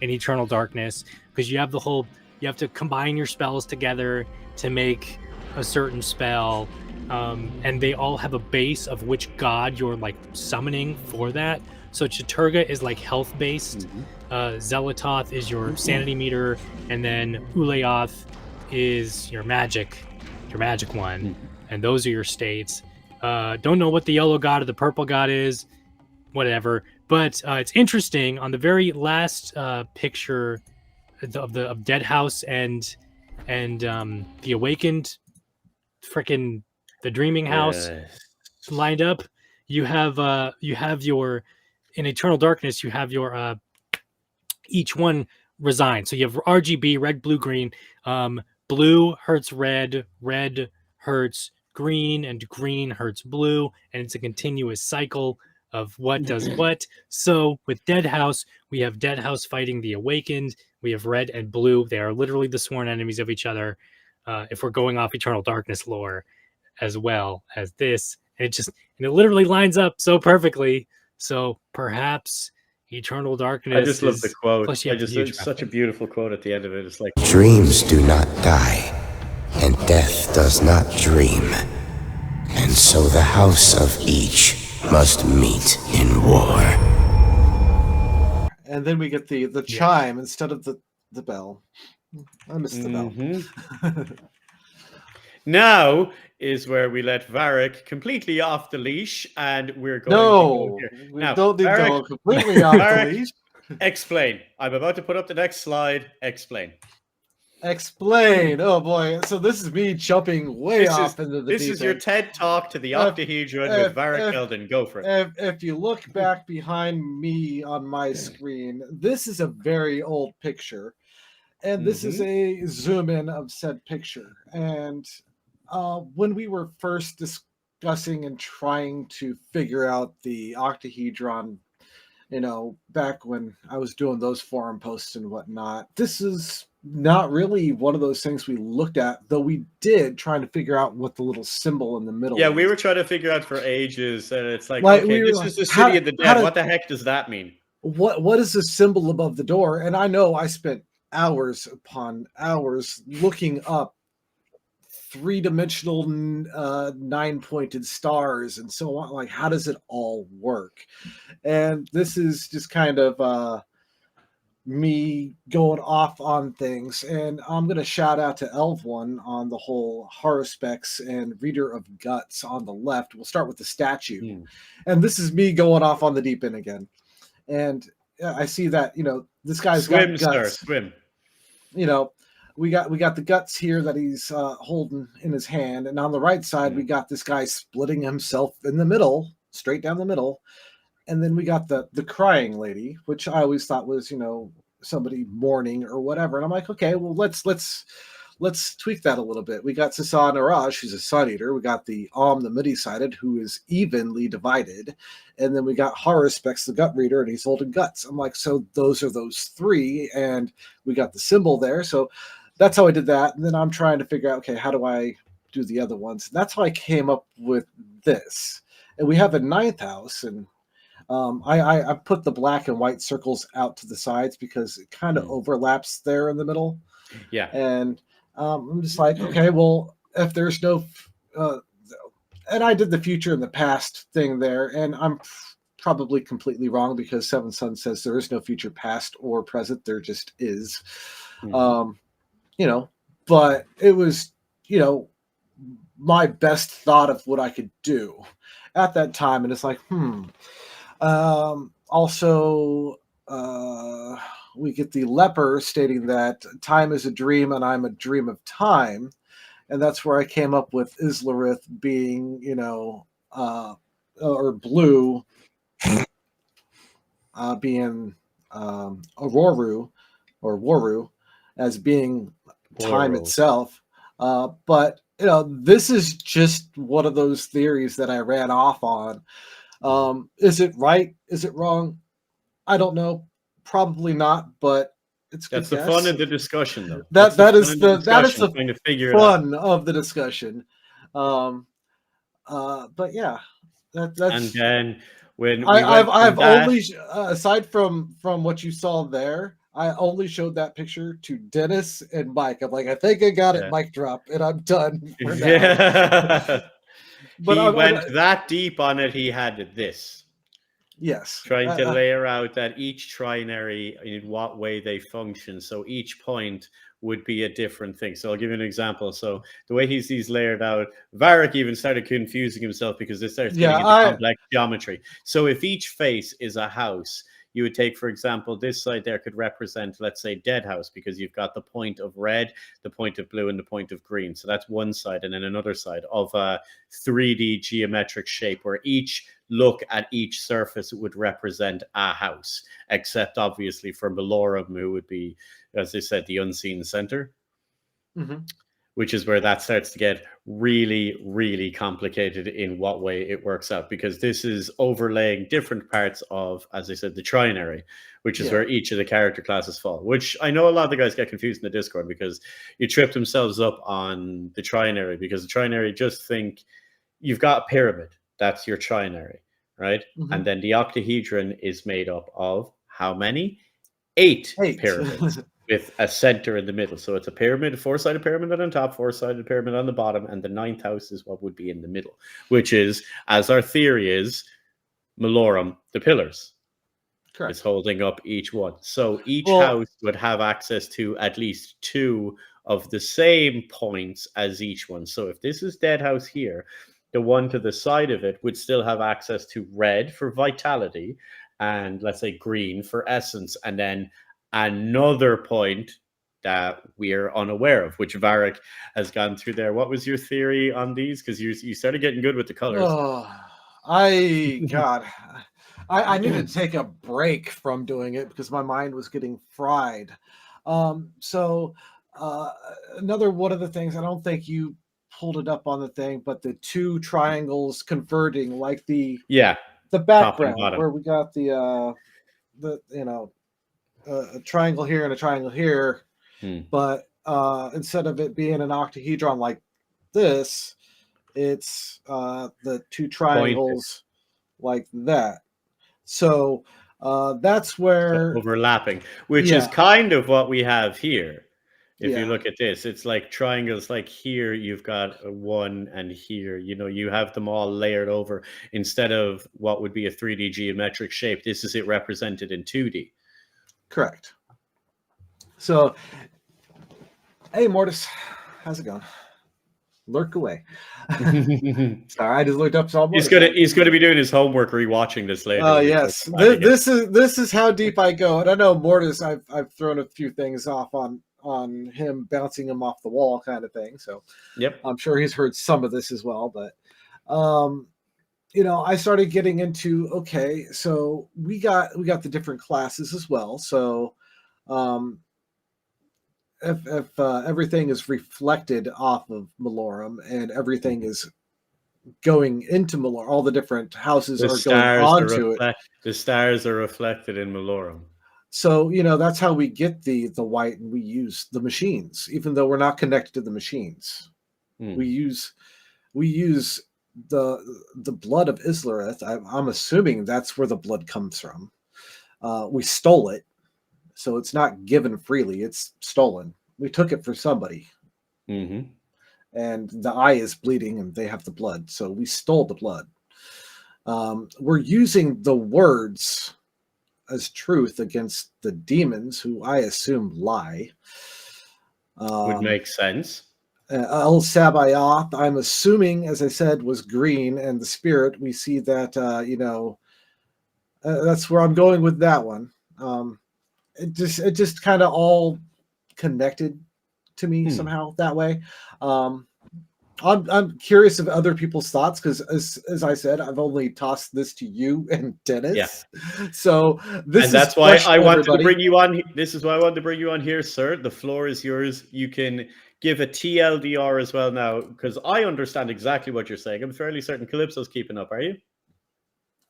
in Eternal Darkness because you have you have to combine your spells together to make a certain spell, and they all have a base of which god you're like summoning for that. So Chaturga is like health based, Zelatoth is your sanity meter, and then Ulayoth is your magic one, and those are your states. Don't know what the yellow god or the purple god is, whatever. But it's interesting. On the very last picture of Deadhaus and the Awakened, frickin' the Dreaming House lined up. You have your in Eternal Darkness. You have your each one resigned. So you have RGB, red, blue, green. Blue hurts red, red hurts green, and green hurts blue, and it's a continuous cycle of what does what. So with Deadhaus, we have Deadhaus fighting the Awakened. We have red and blue. They are literally the sworn enemies of each other. If we're going off Eternal Darkness lore, as well as this, and it literally lines up so perfectly. So perhaps Eternal Darkness. I just love the quote. It's such a beautiful quote at the end of it. It's like Dreams do not die, and death does not dream. And so the house of each must meet in war. And then we get the chime instead of the bell. I missed the bell. Now is where we let Varik completely off the leash, and we're going No, to go we Now, don't need to Varik- go completely off Varik- the leash. Explain. I'm about to put up the next slide. Explain. Explain. Oh boy. So this is me jumping way off into the This deep is your end. TED talk to the Octahedron with Varik Eldon. Go for it. If you look back behind me on my screen, this is a very old picture. And this is a zoom in of said picture. And when we were first discussing and trying to figure out the Octahedron, back when I was doing those forum posts and whatnot, this is not really one of those things we looked at, though we did, trying to figure out what the little symbol in the middle Yeah, is. we were trying to figure out for ages, and it's like Like, okay, we were this like, is the how- city of the how dead. did- What the heck does that mean? What is the symbol above the door? And I know I spent hours upon hours looking up three-dimensional 9-pointed stars and so on. Like, how does it all work? And this is just kind of me going off on things. And I'm going to shout out to Elv1 on the whole horospecs and reader of guts on the left. We'll start with the statue. And this is me going off on the deep end again. And I see that, this guy's got guts. Swim. We got the guts here that he's holding in his hand, and on the right side we got this guy splitting himself in the middle, straight down the middle, and then we got the crying lady, which I always thought was somebody mourning or whatever, and I'm like, okay, well let's tweak that a little bit. We got Sasa Naraj, who's a Sun Eater. We got the the midi-sided, who is evenly divided. And then we got Horospecs, the gut reader, and he's holding guts. I'm like, so those are those three. And we got the symbol there. So that's how I did that. And then I'm trying to figure out, okay, how do I do the other ones? And that's how I came up with this. And we have a 9th house. And I put the black and white circles out to the sides because it kind of overlaps there in the middle. Yeah. And I'm just like, okay, well, if there's no, and I did the future and the past thing there, and I'm probably completely wrong because Seven Sun says there is no future, past, or present. There just is, but it was, my best thought of what I could do at that time, and it's like, also. We get the leper stating that time is a dream and I'm a dream of time. And that's where I came up with Islarith being, or blue being Auroru or Waru as being time itself. But, this is just one of those theories that I ran off on. Is it right? Is it wrong? I don't know. Probably not, but that's the fun of the discussion, though. That is the trying to figure fun of the discussion. But yeah, that's. And then when I've only aside from what you saw there, I only showed that picture to Dennis and Mike. I'm like, I think I got it, mic drop, and I'm done for now. Yeah. But he went that deep on it. He had this. Yes. Trying to layer out that each trinary, in what way they function. So each point would be a different thing. So I'll give you an example. So the way he's layered out, Varik even started confusing himself because this starts getting into complex geometry. So if each face is a house, you would take, for example, this side there could represent, let's say, Deadhaus, because you've got the point of red, the point of blue, and the point of green. So that's one side, and then another side of a 3D geometric shape where each look at each surface would represent a house, except obviously for Malorum, who would be, as I said, the unseen center. Which is where that starts to get really, really complicated in what way it works out, because this is overlaying different parts of, as I said, the trinary, which is where each of the character classes fall, which I know a lot of the guys get confused in the Discord because you trip themselves up on the trinary, because the trinary, just think you've got a pyramid. That's your trinary, right? And then the octahedron is made up of how many? 8 pyramids. With a center in the middle. So it's a pyramid, a 4-sided pyramid on top, 4-sided pyramid on the bottom, and the 9th house is what would be in the middle, which is, as our theory is, Malorum, the pillars. Correct. Is holding up each one. So each house would have access to at least 2 of the same points as each one. So if this is Deadhaus here, the one to the side of it would still have access to red for vitality and, let's say, green for essence, and then another point that we're unaware of, which Varik has gone through there. What was your theory on these? Because you started getting good with the colors. I needed to take a break from doing it because my mind was getting fried. Another one of the things, I don't think you pulled it up on the thing, but the 2 triangles converting, like the background where we got a triangle here and a triangle here, But instead of it being an octahedron like this, it's the two triangles like that. So that's where overlapping, which is kind of what we have here. If you look at this, it's like triangles. Like here, you've got a 1, and here, you have them all layered over instead of what would be a 3D geometric shape. This is it represented in 2D. Correct. So, hey, Mortis, how's it going? Lurk away. Sorry, I just looked up. He's gonna be doing his homework, rewatching this later. Oh yes, this is how deep I go. And I know Mortis, I've thrown a few things off on him, bouncing him off the wall, kind of thing. So, yep, I'm sure he's heard some of this as well. But, I started getting into so we got the different classes as well. So, if everything is reflected off of Malorum and everything is going into Malorum, all the different houses are going onto it. The stars are reflected in Malorum. So, that's how we get the white, and we use the machines, even though we're not connected to the machines. We use the blood of Islareth. I'm assuming that's where the blood comes from. We stole it. So it's not given freely. It's stolen. We took it for somebody. Mm-hmm. And the eye is bleeding and they have the blood. So we stole the blood. We're using the words as truth against the demons, who I assume lie. Would make sense. El Sabaoth, I'm assuming, as I said, was green, and the spirit, we see that, that's where I'm going with that one. It just kind of all connected to me somehow that way. I'm curious of other people's thoughts, because as I said, I've only tossed this to you and Dennis. Yeah. So that's why I wanted to bring you on. This is why I wanted to bring you on here, sir. The floor is yours. You can give a TLDR as well now, because I understand exactly what you're saying. I'm fairly certain Calypso's keeping up. Are you?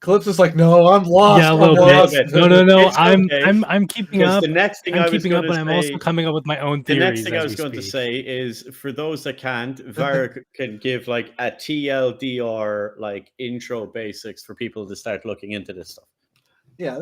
Calypso's like, no, I'm lost. Yeah, a little bit. No. Okay. I'm keeping up. The next thing I'm keeping up, but I'm also coming up with my own theories. The next thing I was going to say is, for those that can't, Varik can give like a TLDR, like intro basics for people to start looking into this stuff. Yeah,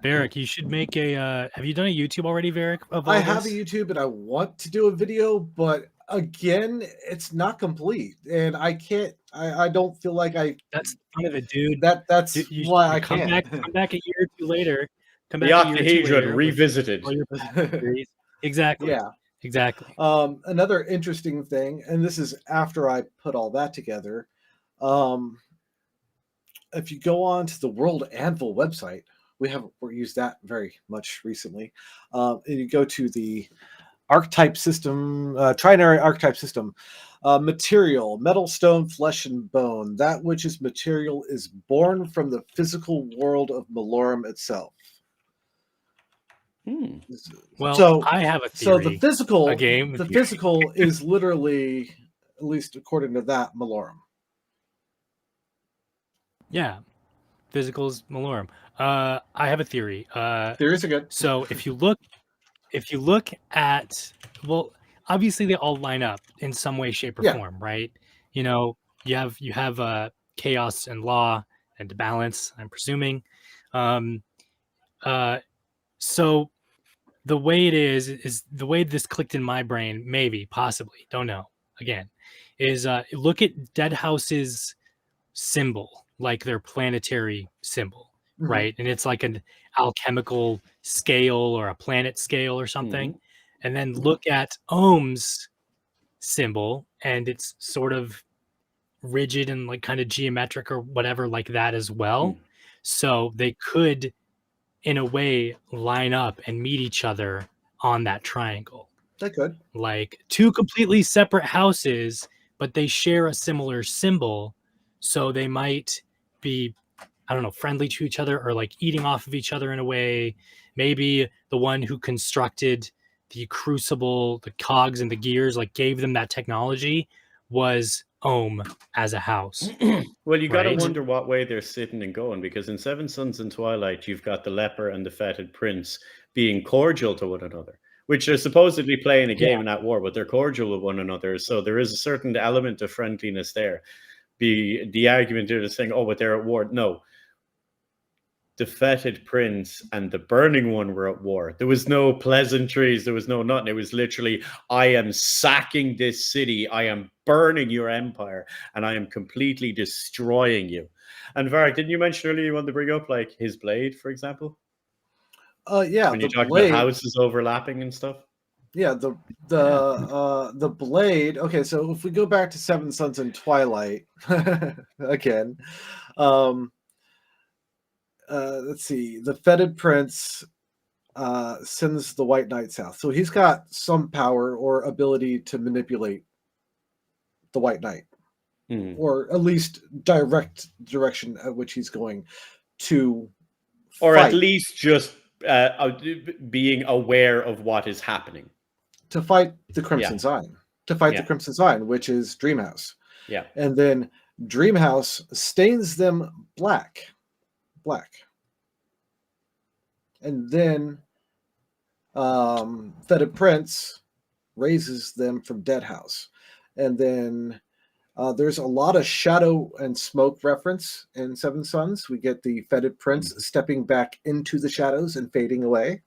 Varik, you should make a. Have you done a YouTube already, Varik? I have a YouTube, and I want to do a video, but again, it's not complete, and I can't. I don't feel like I. That's kind of it, dude. That's why I can't. Come back a year or two later. Come back the Octahedron revisited. Exactly. Yeah. Exactly. Another interesting thing, and this is after I put all that together. If you go on to the World Anvil website, we used that very much recently. And you go to the archetype system, trinary archetype system, material, metal, stone, flesh, and bone. That which is material is born from the physical world of Malorum itself. Well, so I have a theory. So the physical is literally, at least according to that, Malorum. Yeah, physical's Malorum. I have a theory. Theories are good. So if you look at, well, obviously they all line up in some way, shape, or form, right? You have chaos and law and balance, I'm presuming. So the way it is the way this clicked in my brain, maybe, possibly, don't know. Again, is look at Deadhaus's symbol, like their planetary symbol, right? And it's like an alchemical scale or a planet scale or something. And then look at Ohm's symbol, and it's sort of rigid and like kind of geometric or whatever like that as well. So they could, in a way, line up and meet each other on that triangle. They could. Like two completely separate houses, but they share a similar symbol. So they might be, I don't know, friendly to each other or like eating off of each other in a way. Maybe the one who constructed the crucible, the cogs and the gears, like gave them that technology, was Ohm as a house. Well, you got to wonder what way they're sitting and going, because in Seven Suns and Twilight, you've got the leper and the fetid prince being cordial to one another. which are supposedly playing a game in that war, but they're cordial with one another. So there is a certain element of friendliness there. The argument there is saying, oh, but they're at war. No. The fetid prince and the burning one were at war. There was no pleasantries. There was no nothing. It was literally, I am sacking this city. I am burning your empire. And I am completely destroying you. And Varik, didn't you mention earlier you wanted to bring up like his blade, for example? Yeah. When you talk about houses overlapping and stuff? Yeah, the blade. Okay, so if we go back to Seven Sons and Twilight again, let's see. The fetid prince sends the White Knight south, so he's got some power or ability to manipulate the White Knight, or at least direct direction at which he's going to, or fight. At least just being aware of what is happening. To fight the Crimson Sign. To fight the Crimson Sign, which is Dreamhouse. Yeah. And then Dreamhouse stains them black. And then Fetid Prince raises them from Deadhaus. And then there's a lot of shadow and smoke reference in Seven Sons. We get the Fetid Prince stepping back into the shadows and fading away.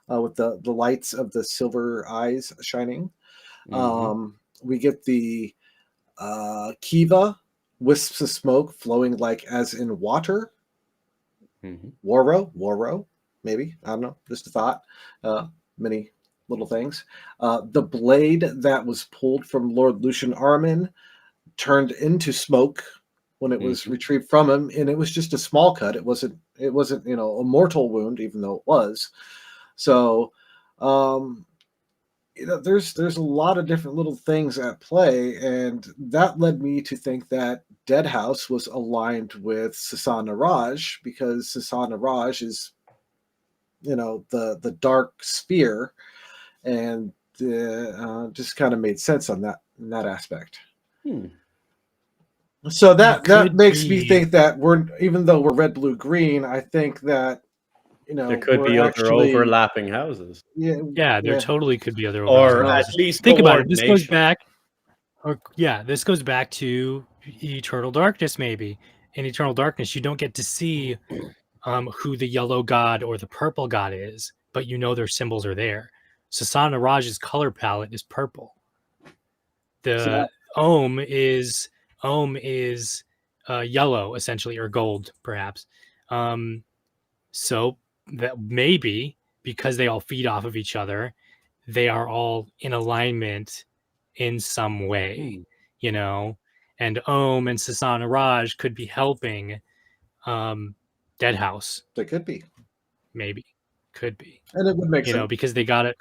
With the lights of the silver eyes shining. We get the Kiva, wisps of smoke flowing like as in water. Waro, maybe. I don't know. Just a thought. Many little things. The blade that was pulled from Lord Lucian Armin turned into smoke when it was retrieved from him, and it was just a small cut. It wasn't a mortal wound, even though it was. So, there's a lot of different little things at play, and that led me to think that Deadhaus was aligned with Sasana Raj, because Sasana Raj is, the dark sphere, and just kind of made sense on that in that aspect. So that makes me think that even though we're red, blue, green, I think that. There could be other overlapping houses. Yeah, there totally could be other overlapping or houses. At least think about it. This goes back, this goes back to Eternal Darkness. Maybe in Eternal Darkness, you don't get to see who the yellow god or the purple god is, but their symbols are there. Sasana Raj's color palette is purple. The Om is yellow, essentially, or gold, perhaps. So that maybe because they all feed off of each other, they are all in alignment in some way, and Om and Sasana Raj could be helping Deadhaus. They could be. Maybe. Could be. And it would make sense. Because they got it,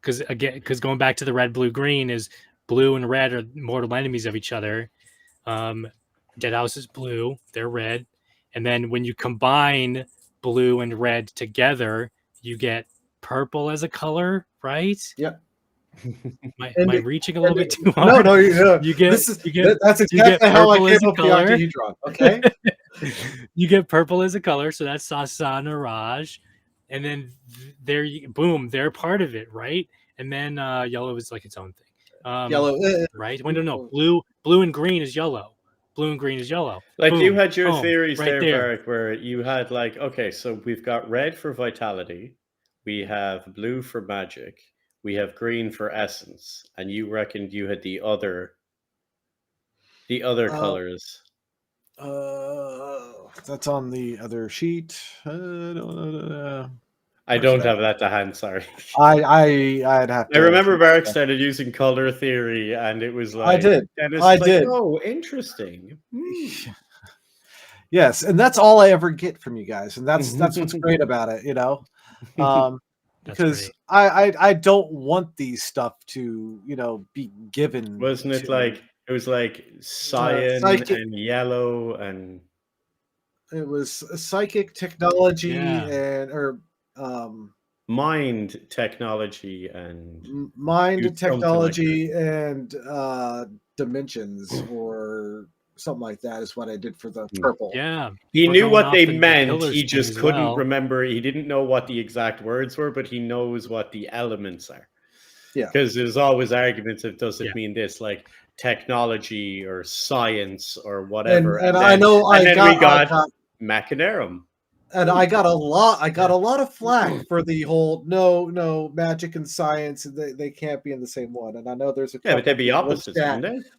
because going back to the red, blue, green is blue and red are mortal enemies of each other. Deadhaus is blue, they're red. And then when you combine blue and red together, you get purple as a color, right? Yep. Am I reaching a little bit too hard? No, that's exactly how I came up with the octahedron. Okay. You get purple as a color, so that's Sasana Raj, and then boom, they're part of it, right? And then yellow is like its own thing. Yellow, right? No, blue and green is yellow. Blue and green is yellow. Like boom, you had your theories right there, Varik, where you had like, okay, so we've got red for vitality, we have blue for magic, we have green for essence, and you reckoned you had the other colors. That's on the other sheet. I don't have that to hand. Sorry. I'd have to. I remember Varik started using color theory, and it was like I did. Oh, interesting. Yes, and that's all I ever get from you guys, and that's what's great about it, because I don't want these stuff to be given. Wasn't it like it was like cyan and yellow and it was a psychic technology or mind technology and and dimensions or something like that is what I did for the purple. Yeah. He We're knew going what off they the meant. pillars He thing just as couldn't well. remember. He didn't know what the exact words were, but he knows what the elements are. Yeah. Because there's always arguments of does it Yeah. mean this, like technology or science or whatever. And I know and then we got I Machinarum. and I got a lot of flack for the whole no magic and science they can't be in the same one. And I know there's a Yeah, couple but they'd be people in opposites, chat- wouldn't they?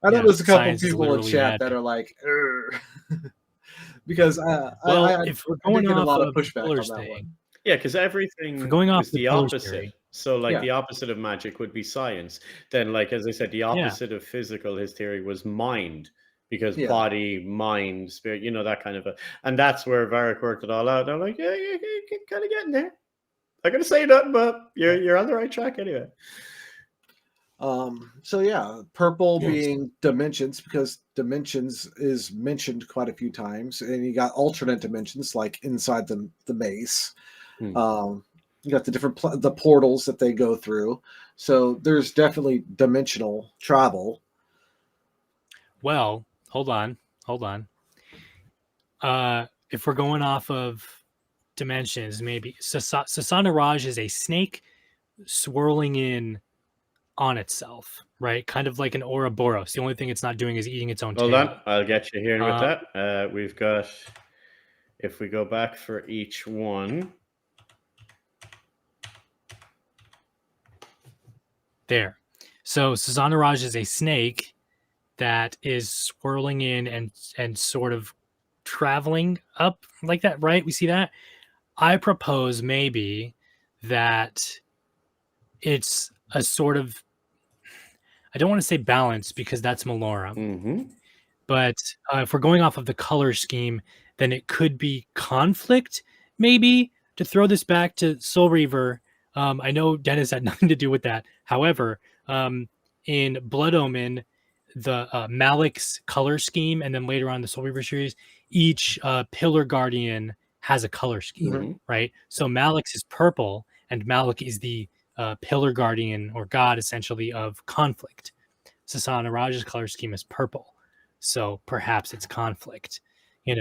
I know Yeah, there's a couple science is people in literally chat that magic. are like, "Urgh." Because Well, I if we're I did going get a off lot of of the pushback pillars on that thing, one. Yeah, because everything we're going off was the the pillars opposite. theory. So, like, Yeah. the opposite of magic would be science. Then, like, as I said, the opposite of physical, his theory was mind, because Yeah. body, mind, spirit, that kind of and that's where Varik worked it all out. And I'm like, yeah, you're kind of getting there. I'm gonna say nothing, but you're on the right track anyway. So yeah, purple being dimensions, because dimensions is mentioned quite a few times, and you got alternate dimensions like inside the mace. You got the different the portals that they go through. So there's definitely dimensional travel. Well, hold on. If we're going off of dimensions, maybe Sasana Raj is a snake swirling in on itself, right? Kind of like an Ouroboros. The only thing it's not doing is eating its own Hold tail. on, I'll get you here with that. We've got, if we go back for each one. There. So Sasana Raj is a snake that is swirling in and sort of traveling up like that, right? We see that. I propose maybe that it's a sort of, I don't want to say balance because that's Malorum. But if we're going off of the color scheme, then it could be conflict, maybe, to throw this back to Soul Reaver. I know Dennis had nothing to do with that. However, in Blood Omen, the Malik's color scheme, and then later on the Soul Reaver series, each Pillar Guardian has a color scheme, right? So Malik's is purple, and Malik is the Pillar Guardian or god, essentially, of conflict. Sasana Raj's color scheme is purple. So perhaps it's conflict, I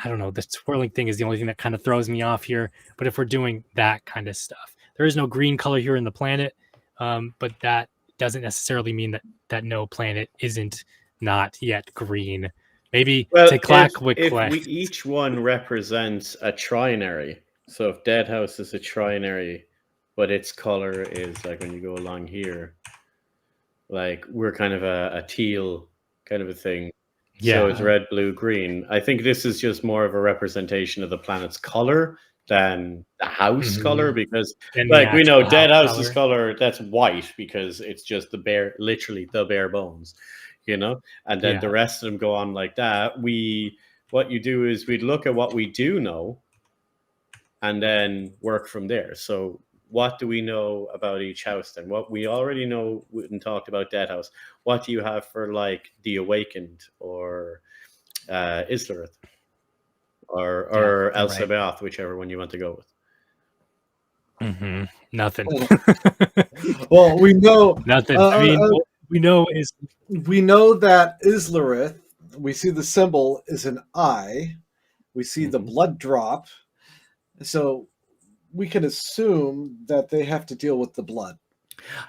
don't know. The swirling thing is the only thing that kind of throws me off here. But if we're doing that kind of stuff, there is no green color here in the planet. But that doesn't necessarily mean that no planet isn't not yet green. Maybe if each one represents a trinary. So if Deadhaus is a trinary, but its color is like when you go along here, like we're kind of a teal kind of a thing. Yeah. So it's red, blue, green. I think this is just more of a representation of the planet's color than the house color, because like we know Deadhaus's color, that's white because it's just literally the bare bones, and then the rest of them go on like that. What you do is we'd look at what we do know and then work from there. So what do we know about each house then? What we already know and talked about Deadhaus. What do you have for like the Awakened or Islerith or El Sabaoth, whichever one you want to go with? Nothing. Well, we know nothing. I mean, we know that Islerith, we see the symbol is an eye. We see the blood drop. So we can assume that they have to deal with the blood.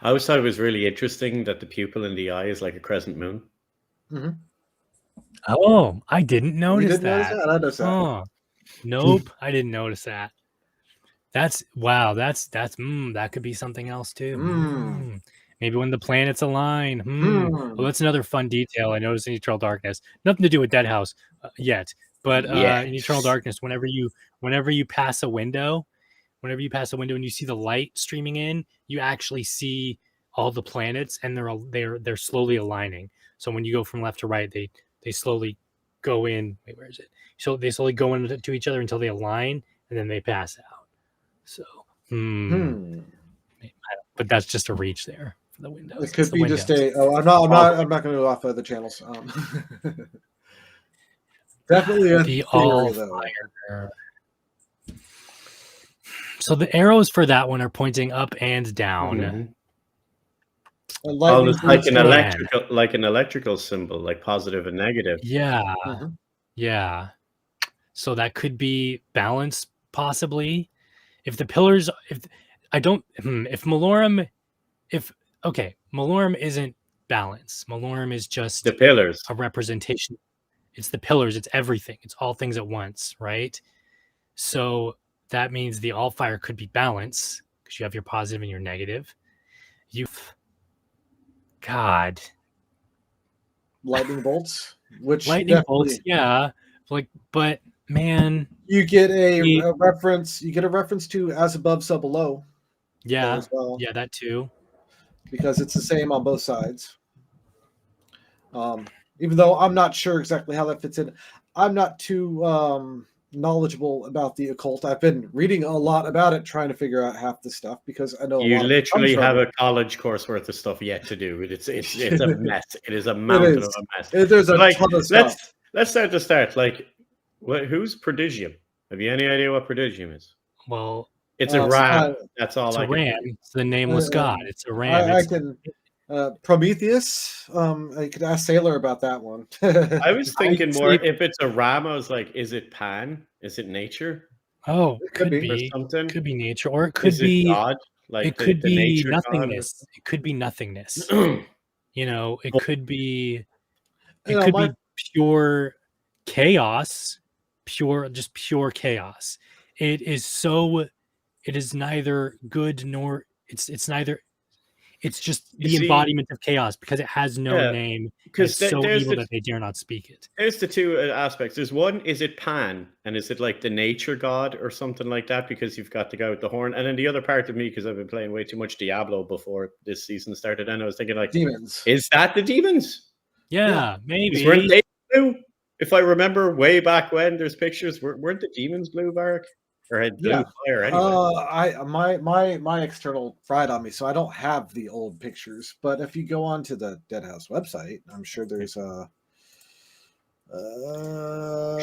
I always thought it was really interesting that the pupil in the eye is like a crescent moon. Oh, I didn't notice that. I noticed that. Oh, nope, I didn't notice that. That's wow. That's that could be something else too. Maybe when the planets align. Well, that's another fun detail I noticed in Eternal Darkness. Nothing to do with Deadhaus yet, but in Eternal Darkness, whenever you pass a window. Whenever you pass a window and you see the light streaming in, you actually see all the planets, and they're slowly aligning. So when you go from left to right, they slowly go in. Wait, where is it? So they slowly go into each other until they align, and then they pass out. So, but that's just a reach there for the windows. It could be just a. Oh, I'm not going to go off of the channels. Definitely a the theory, all though. fire. So the arrows for that one are pointing up and down. Lightning Almost like bolts an are- electrical symbol, like positive and negative. Yeah. Mhm. Yeah. So that could be balance, possibly. If the pillars, if Malorum, Malorum isn't balance. Malorum is just The pillars. a representation. It's the pillars. It's everything. It's all things at once, right? So that means the all fire could be balance because you have your positive and your negative. God, lightning bolts, which lightning definitely bolts, yeah. But man, you get a the- reference. You get a reference to as above, so below there yeah, as well, yeah, that too. because it's the same on both sides. Even though I'm not sure exactly how that fits in, I'm not too knowledgeable about the occult. I've been reading a lot about it, trying to figure out half the stuff because I know a You lot literally of it comes have from a college course worth of stuff yet to do. It's a mess. It is a it. mountain It of a mess. is. There's a Like, ton of stuff. let's start to start. Like, who's Prodigium? Have you any idea what Prodigium is? Well, It's a ram. I- That's all it's I a can ram. think. It's the nameless god. It's a ram. I can Prometheus. I could ask Sailor about that one. I was thinking more sleep- if it's a ram, I was like, is it Pan? Is it nature Oh, It could could be. or something? Could be nature, or it could Is it be God? Like it could the be nature god or nothingness. It could be nothingness. You know, it could be pure chaos, just pure chaos. It is neither good nor it's neither. It's just You the see- embodiment of chaos because it has no Yeah, name. And because it's so there's evil the, that they dare not speak it. there's the two aspects. There's one, is it Pan? And is it like the nature god or something like that? Because you've got the guy with the horn. And then the other part of me, because I've been playing way too much Diablo before this season started, and I was thinking, like, demons. is that the demons? Yeah, Because maybe. weren't they blue? If I remember way back when, there's pictures. Weren't the demons blue, Varik? Or had blue Yeah. fire anyway? My external fried on me, so I don't have the old pictures. But if you go on to the Deadhaus website, I'm sure there's a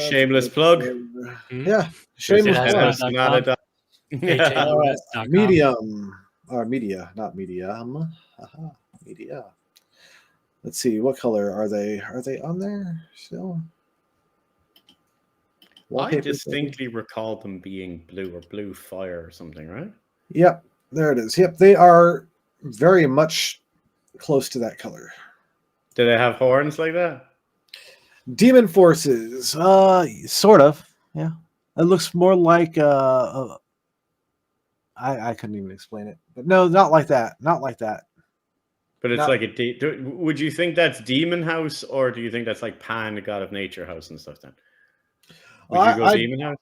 Shameless plug. Yeah, shameless Deadhaus plug. Sonata. HAUS.com. Medium or media, not medium. Haha, media. Let's see, what color are they? Are they on there still? I Wallpapers, maybe? distinctly recall them being blue or blue fire or something, right? Yep, there it is. Yep, they are very much close to that color. Do they have horns like that? Demon forces, sort of. Yeah, it looks more like I couldn't even explain it, but no, not like that. Not like that. But it's Not- like would you think that's Demon House, or do you think that's like Pan, the God of Nature House and stuff then? Would you go Demon House?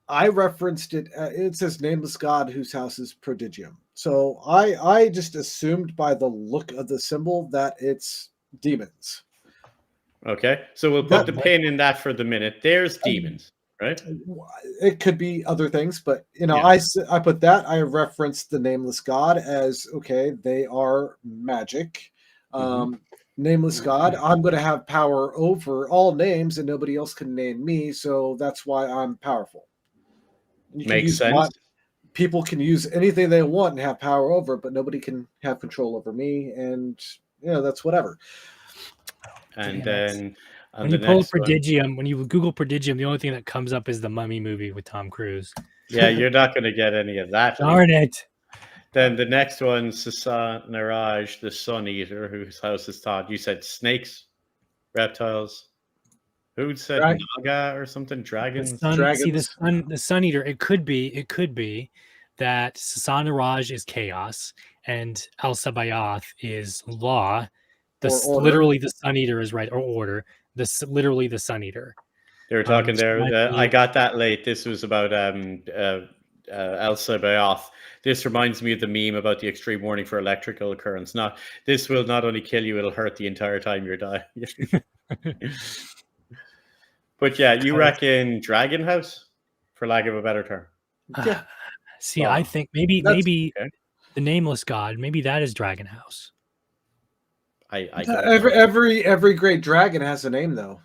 I referenced it. It says nameless god whose house is prodigium. So I just assumed by the look of the symbol that it's demons. Okay, so we'll put the pin in that for the minute. There's demons, right? It could be other things, but Yeah. I put that. I referenced the nameless god as okay. They are magic. Nameless god. I'm going to have power over all names, and nobody else can name me. So that's why I'm powerful. You can Makes use sense. people can use anything they want and have power over it, but nobody can have control over me. And that's whatever. And Damn it. then on When the you pull next one, Prodigium, when you Google Prodigium, the only thing that comes up is the Mummy movie with Tom Cruise. yeah, you're not going to get any of that. Darn it! Then the next one, Sasan Naraj, the Sun Eater, whose house is thought. You said snakes, reptiles. Who said Naga or something? Dragons. See the Sun Eater. It could be that Sasanaraj is chaos and Al Sabayath is law. Literally the Sun Eater is right, or order. Literally the Sun Eater. They were talking there. I got that late. This was about El Sabaoth. This reminds me of the meme about the extreme warning for electrical occurrence. This will not only kill you, it'll hurt the entire time you're dying. But yeah, you reckon Dragon House, for lack of a better term? Yeah. See, I think maybe the nameless god, maybe that is Dragon House. Every great dragon has a name, though.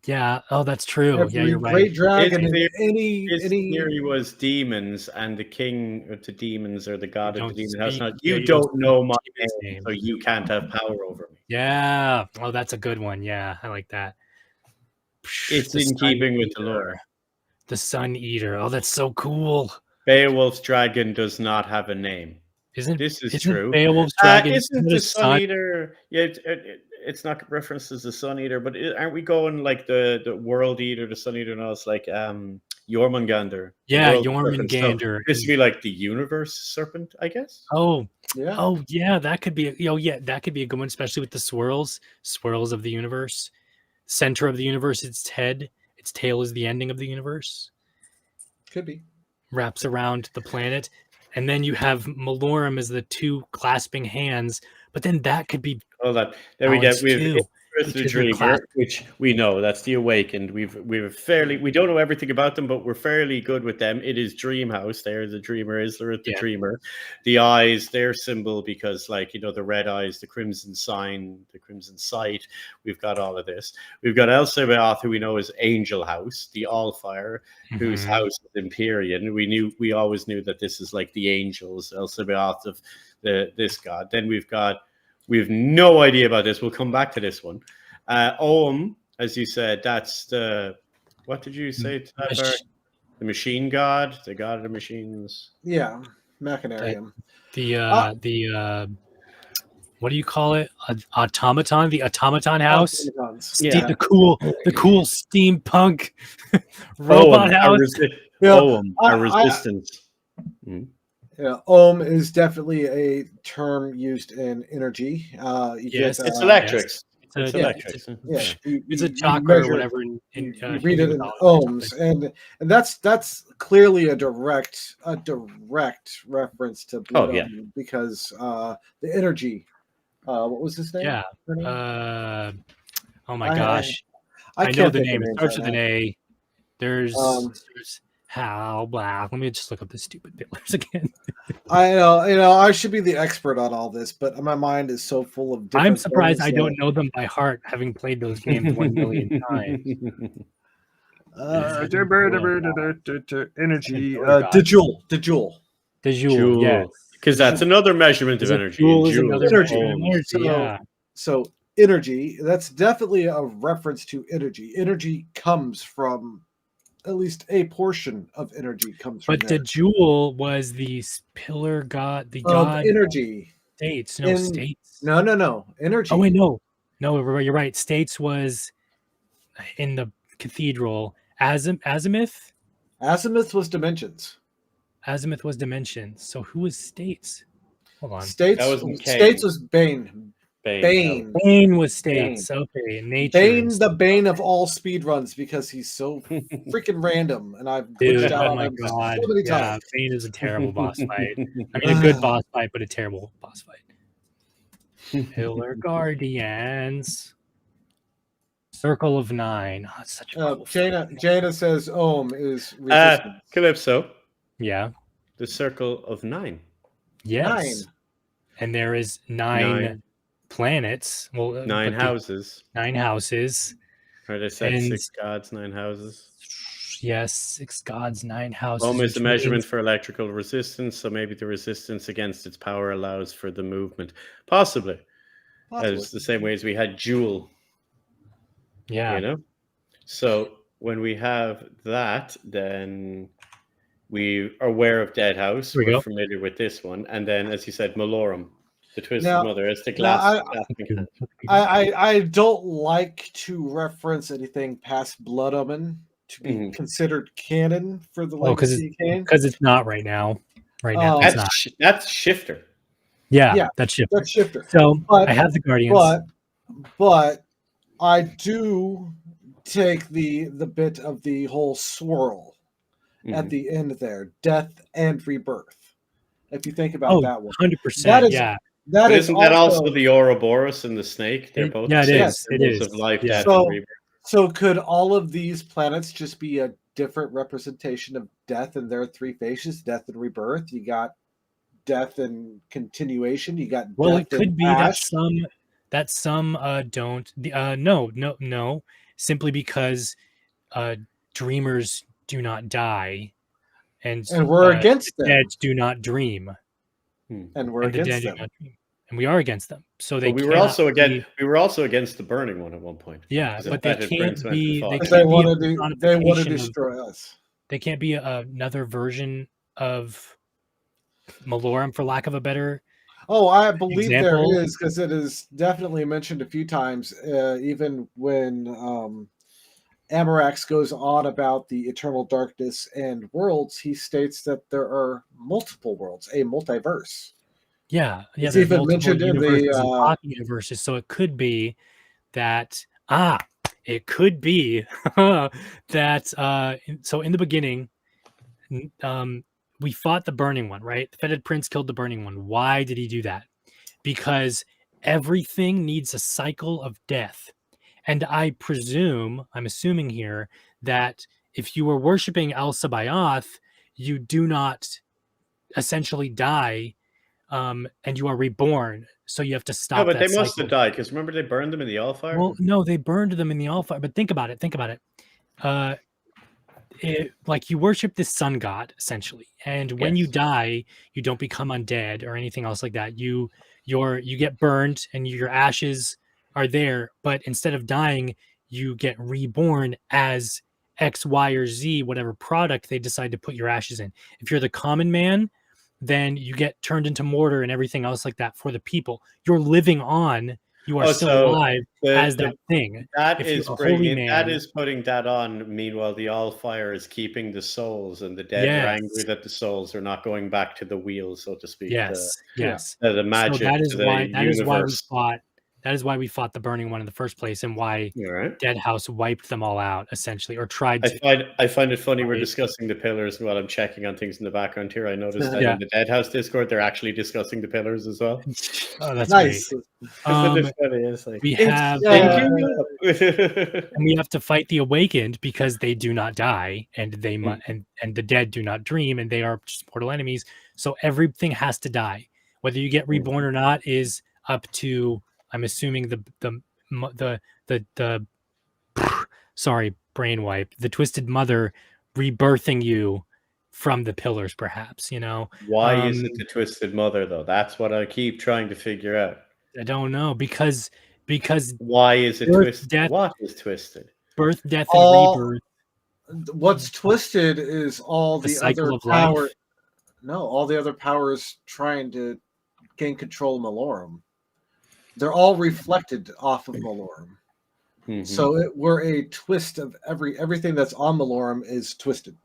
Yeah. Oh, that's true. Yeah, Every you're right. great dragon His in theory- His any theory was demons, and the king to demons or the god of don't the demon house. speak- Now, yeah, you you don't don't know my speak his name, name. so you can't have power over me. Yeah. Oh, that's a good one. Yeah, I like that. It's The in Sun keeping with the Eater. lore. The Sun Eater. Oh, that's so cool. Beowulf's dragon does not have a name. This is true. Beowulf's dragon Isn't a the Sun Eater? Yeah, it's not referenced as the Sun Eater, but aren't we going like the World Eater, the Sun Eater, and all? It's like Jormungandr. Yeah, World Serpent. So Jormungandr. this would be like the Universe Serpent, I guess. Oh, yeah. oh yeah, that could be. Yeah, that could be a good one, especially with the swirls of the universe. Center of the universe, its head. Its tail is the ending of the universe. Could be. Wraps around the planet, and then you have Malorum as the two clasping hands. But then that could be Hold on. There we go. balanced We've too, the because they're Dreamer, which we know that's the Awakened. We don't know everything about them, but we're fairly good with them. It is Dreamhouse. There, the Dreamer is the Yeah. Dreamer. The eyes, their symbol, because the red eyes, the crimson sign, the crimson sight. We've got all of this. We've got Elsabaoth, who we know is Angel House, the Allfire, whose house is Empyrean. We always knew that this is like the angels, Elsabaoth of this god. Then we have no idea about this. We'll come back to this one. Ohm, as you said, that's what did you say to that, Varik? The machine god, the god of the machines. Yeah, Machinarium. The what do you call it? Automaton, the automaton house. Yeah. The cool steampunk robot house. A resistance. Yeah, ohm is definitely a term used in energy. Yes, It's electrics. It's electrics. It's a chakra or whatever. In you read it in Hindu mythology or ohms, something. and that's clearly a direct reference to blood yeah. ohm, because the energy. What was his name? Yeah. Her name? Oh my gosh. I know can't the think name. of It names starts right with an now. A. There's how blah. Let me just look up the stupid pillars again. I know, I should be the expert on all this, but my mind is so full of different I'm surprised things I don't know them by heart, having played those games 1 million times. Energy. God. Dejoule. The Joule, yes. Because that's another measurement of Because a energy. joule and is another joules are measurement of ohms. energy, yeah. So energy, that's definitely a reference to energy. Energy comes from, at least a portion of energy comes from But there. the Joule was the pillar god, the Of god energy. states. In- States. No. Energy. Oh wait, no, you're right. States was in the cathedral. Azimuth. Azimuth was dimensions. Azimuth was dimensions. So who was states? Hold on. States That was States was Bane. Bane. Bane was states. Okay, nature. Bane, the bane of all speedruns, because he's so freaking random, and I've glitched Dude, out oh on my him god. so many Yeah, times. Bane is a terrible boss fight. I mean, a good boss fight, but a terrible boss fight. Pillar Guardians. Circle of 9. Oh, it's such a cool Jaina says ohm is resistance. Calypso, Yeah. the circle of 9. Yes. 9. And there is 9 planets. Well, 9 but houses. 9 houses. Or they said And- 6 gods, 9 houses. Yes, 6 gods, 9 houses. Ohm is the which measurement means- for electrical resistance, so maybe the resistance against its power allows for the movement. Possibly. As the same way as we had Joule. Yeah. So when we have that, then we are aware of Deadhaus. Here we We're go. familiar with this one. And then, as you said, Malorum, the Twisted Now- Mother. It's the now, glass. I don't like to reference anything past Blood Omen to be considered canon for the Oh, 'cause Legacy canon. Because it's not right now. Right now, Oh. it's not. That's Shifter. Yeah, that's shit. That's Shifter. So But- I have the Guardians. But I do take the bit of the whole swirl at the end there, death and rebirth. If you think about that one, 100%. That is- Yeah. that But is isn't that also the Ouroboros and the snake? They're both Yeah, it the same is. It symbols is. of life, Yeah. death, So- and rebirth. So could all of these planets just be a different representation of death and their 3 phases, death and rebirth? You got death and continuation. You got Well, death it could and be ash. that some don't. No. simply because dreamers do not die, and we're against the them. dead do not dream, And we're and the dead against do them. not dream, and we are against them. So they But we were cannot also be- against the burning one at one point. yeah, 'Cause it but they fettered can't Prince went and be. fought They it. Because can't be a they want to personification of- destroy us. They can't be another version of Malorum, for lack of a better. Oh, I believe Example? there is, because it is definitely mentioned a few times, even when Amarax goes on about the eternal darkness and worlds. He states that there are multiple worlds, a multiverse. Yeah, It's there's even multiple mentioned in the, universes and pocket universes, so it could be that it could be that so in the beginning, we fought the burning one, right? The fetid prince killed the burning one. Why did he do that? Because everything needs a cycle of death. And I'm assuming here, that if you were worshiping Al Sabaoth, you do not essentially die, and you are reborn. So you have to stop. No, but that they must cycle. have died, because remember they burned them in the Allfire? Well, no, they burned them in the Alpha. But think about it. Like you worship this sun god essentially, and when you Yes. die, you don't become undead or anything else like that. You get burned, and your ashes are there, but instead of dying, you get reborn as X, Y, or Z, whatever product they decide to put your ashes in. If you're the common man, then you get turned into mortar and everything else like that for the people. You're living on. You are still alive as that thing. That If you're is a holy bringing. That man- is putting that on. Meanwhile, the Allfire is keeping the souls, and the dead are Yes. angry that the souls are not going back to the wheel, so to speak. Yes, yes. The magic. So that is to the why universe. that is why we fought the burning one in the first place, and why All right. Deadhaus wiped them all out essentially, or tried to. I find it funny we're Right. discussing the pillars while I'm checking on things in the background here. I noticed that Yeah. in the Deadhaus Discord they're actually discussing the pillars as well. Oh, that's Nice. great. Isn't it funny? It's like, We it's have thinking up. and we have to fight the awakened, because they do not die, and they and the dead do not dream, and they are just mortal enemies. So everything has to die. Whether you get reborn or not is up to, I'm assuming, the sorry, brain wipe, the twisted mother rebirthing you from the pillars, perhaps. Why is it the twisted mother though? That's what I keep trying to figure out. I don't know, because Why is it birth, twisted? death- What is twisted? birth, death, and All- rebirth. What's twisted is all The the cycle other of power. life. No, all the other powers trying to gain control of Malorum. They're all reflected off of Malorum. Mhm. So we're a twist of everything that's on Malorum is twisted.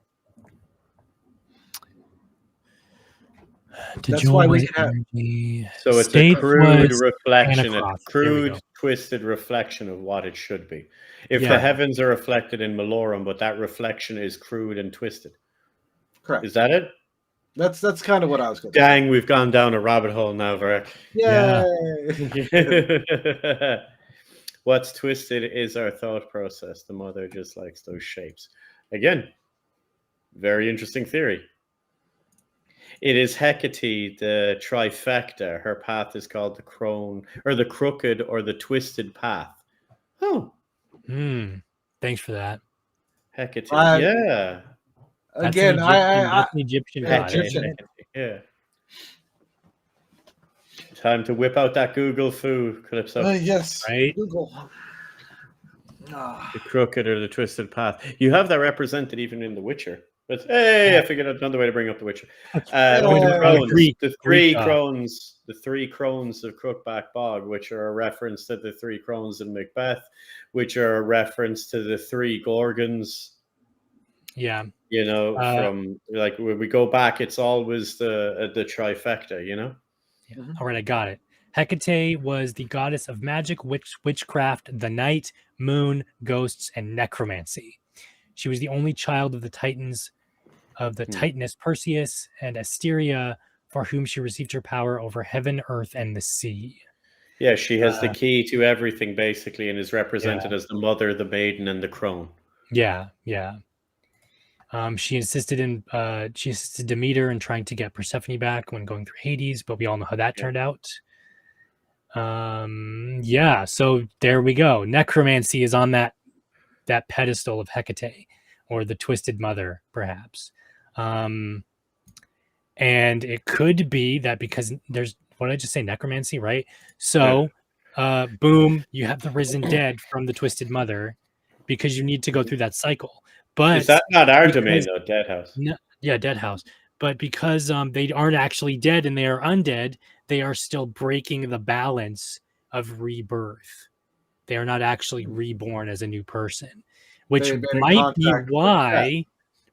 That's why we can have- So it's State a crude was reflection, a Anacross. There we crude, go. twisted reflection of what it should be. If Yeah. the heavens are reflected in Malorum, but that reflection is crude and twisted. Correct. Is that it? That's kind of what I was going to say. Dang, we've gone down a rabbit hole now, Varik. Yay! What's twisted is our thought process. The mother just likes those shapes. Again, very interesting theory. It is Hecate, the trifecta. Her path is called the crone, or the crooked, or the twisted path. Oh, Thanks for that. Hecate. I- Yeah. That's Again, that's an Egyptian Yeah, goddess. Egyptian. Hecate, yeah. Time to whip out that Google foo, Calypso. yes. Right? Google. The crooked or the twisted path. You have that represented even in The Witcher. But hey, I figured out another way to bring up The Witcher. Greek, the three crones of Crookback Bog, which are a reference to the three crones in Macbeth, which are a reference to the three Gorgons. Yeah. From like when we go back, it's always the trifecta. Yeah. All right, I got it. Hecate was the goddess of magic, witchcraft, the night, moon, ghosts, and necromancy. She was the only child of the Titans, of the Titaness Perseus and Asteria, for whom she received her power over heaven, earth, and the sea. Yeah, she has the key to everything, basically, and is represented as the mother, the maiden, and the crone. Yeah. She assisted Demeter in trying to get Persephone back when going through Hades, but we all know how that turned out. So there we go. Necromancy is on that that pedestal of Hecate, or the Twisted Mother, perhaps. And it could be that because there's, what did I just say, necromancy, right? So, boom, you have the risen dead from the Twisted Mother, because you need to go through that cycle. But Is that not our domain because, though, Deadhaus? no, yeah, Deadhaus. But because they aren't actually dead and they are undead, they are still breaking the balance of rebirth. They are not actually reborn as a new person, which They made a might be contract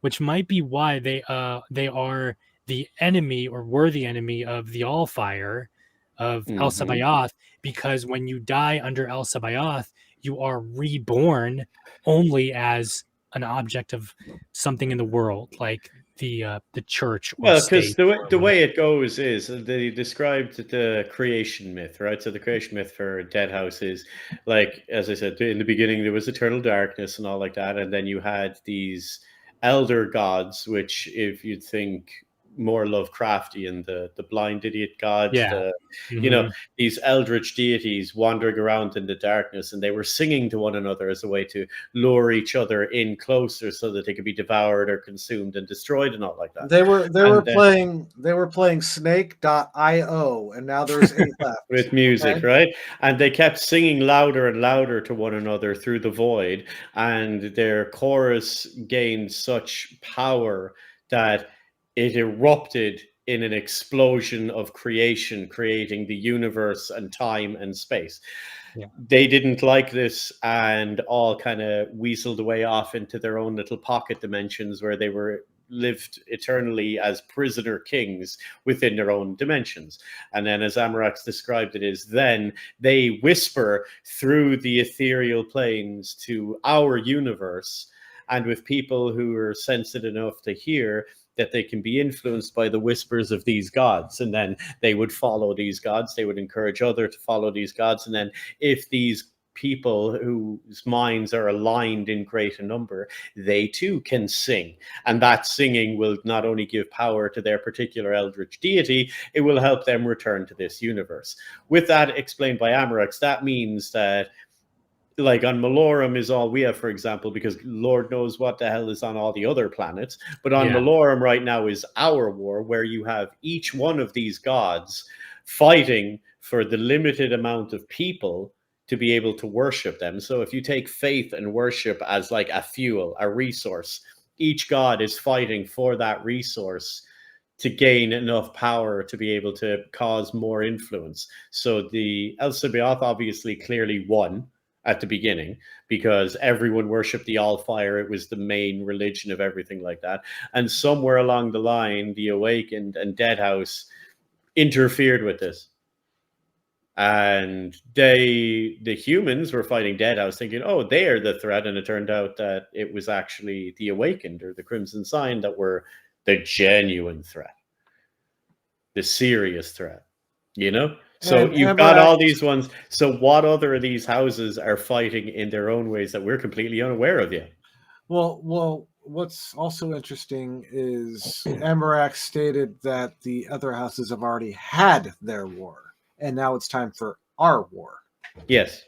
with why, they are the enemy, or were the enemy of the Allfire of El Sabaoth, because when you die under El Sabaoth, you are reborn only as an object of something in the world, like the church or Well, because state. the way it goes is they described the creation myth, right? So the creation myth for Deadhaus is, like, as I said, in the beginning there was eternal darkness and all like that, and then you had these elder gods, which, if you think more Lovecraftian, the blind idiot gods, Yeah. you know, these eldritch deities wandering around in the darkness, and they were singing to one another as a way to lure each other in closer so that they could be devoured or consumed and destroyed and all like that. They were playing Snake.io, and now there's 8 left. With music, Okay? right? And they kept singing louder and louder to one another through the void, and their chorus gained such power that it erupted in an explosion of creation, creating the universe and time and space. Yeah. They didn't like this and all kind of weaseled away off into their own little pocket dimensions, where they were lived eternally as prisoner kings within their own dimensions. And then, as Amarax described it, is then they whisper through the ethereal planes to our universe, and with people who are sensitive enough to hear, that they can be influenced by the whispers of these gods, and then they would follow these gods. They would encourage others to follow these gods, and then if these people whose minds are aligned in greater number, they too can sing, and that singing will not only give power to their particular eldritch deity, it will help them return to this universe. With that explained by Amarax, that means that, like, on Malorum is all we have, for example, because Lord knows what the hell is on all the other planets. But on Malorum right now is our war, where you have each one of these gods fighting for the limited amount of people to be able to worship them. So if you take faith and worship as like a fuel, a resource, each god is fighting for that resource to gain enough power to be able to cause more influence. So the El Sabaoth obviously clearly won at the beginning, because everyone worshipped the Allfire. It was the main religion of everything like that. And somewhere along the line, the Awakened and Deadhaus interfered with this. And the humans were fighting Deadhaus, thinking, oh, they are the threat. And it turned out that it was actually the Awakened, or the Crimson Sign, that were the genuine threat, the serious threat, you know? So And you've got all these ones. So what other of these houses are fighting in their own ways that we're completely unaware of yet? Well, what's also interesting is Amarax stated that the other houses have already had their war, and now it's time for our war. Yes.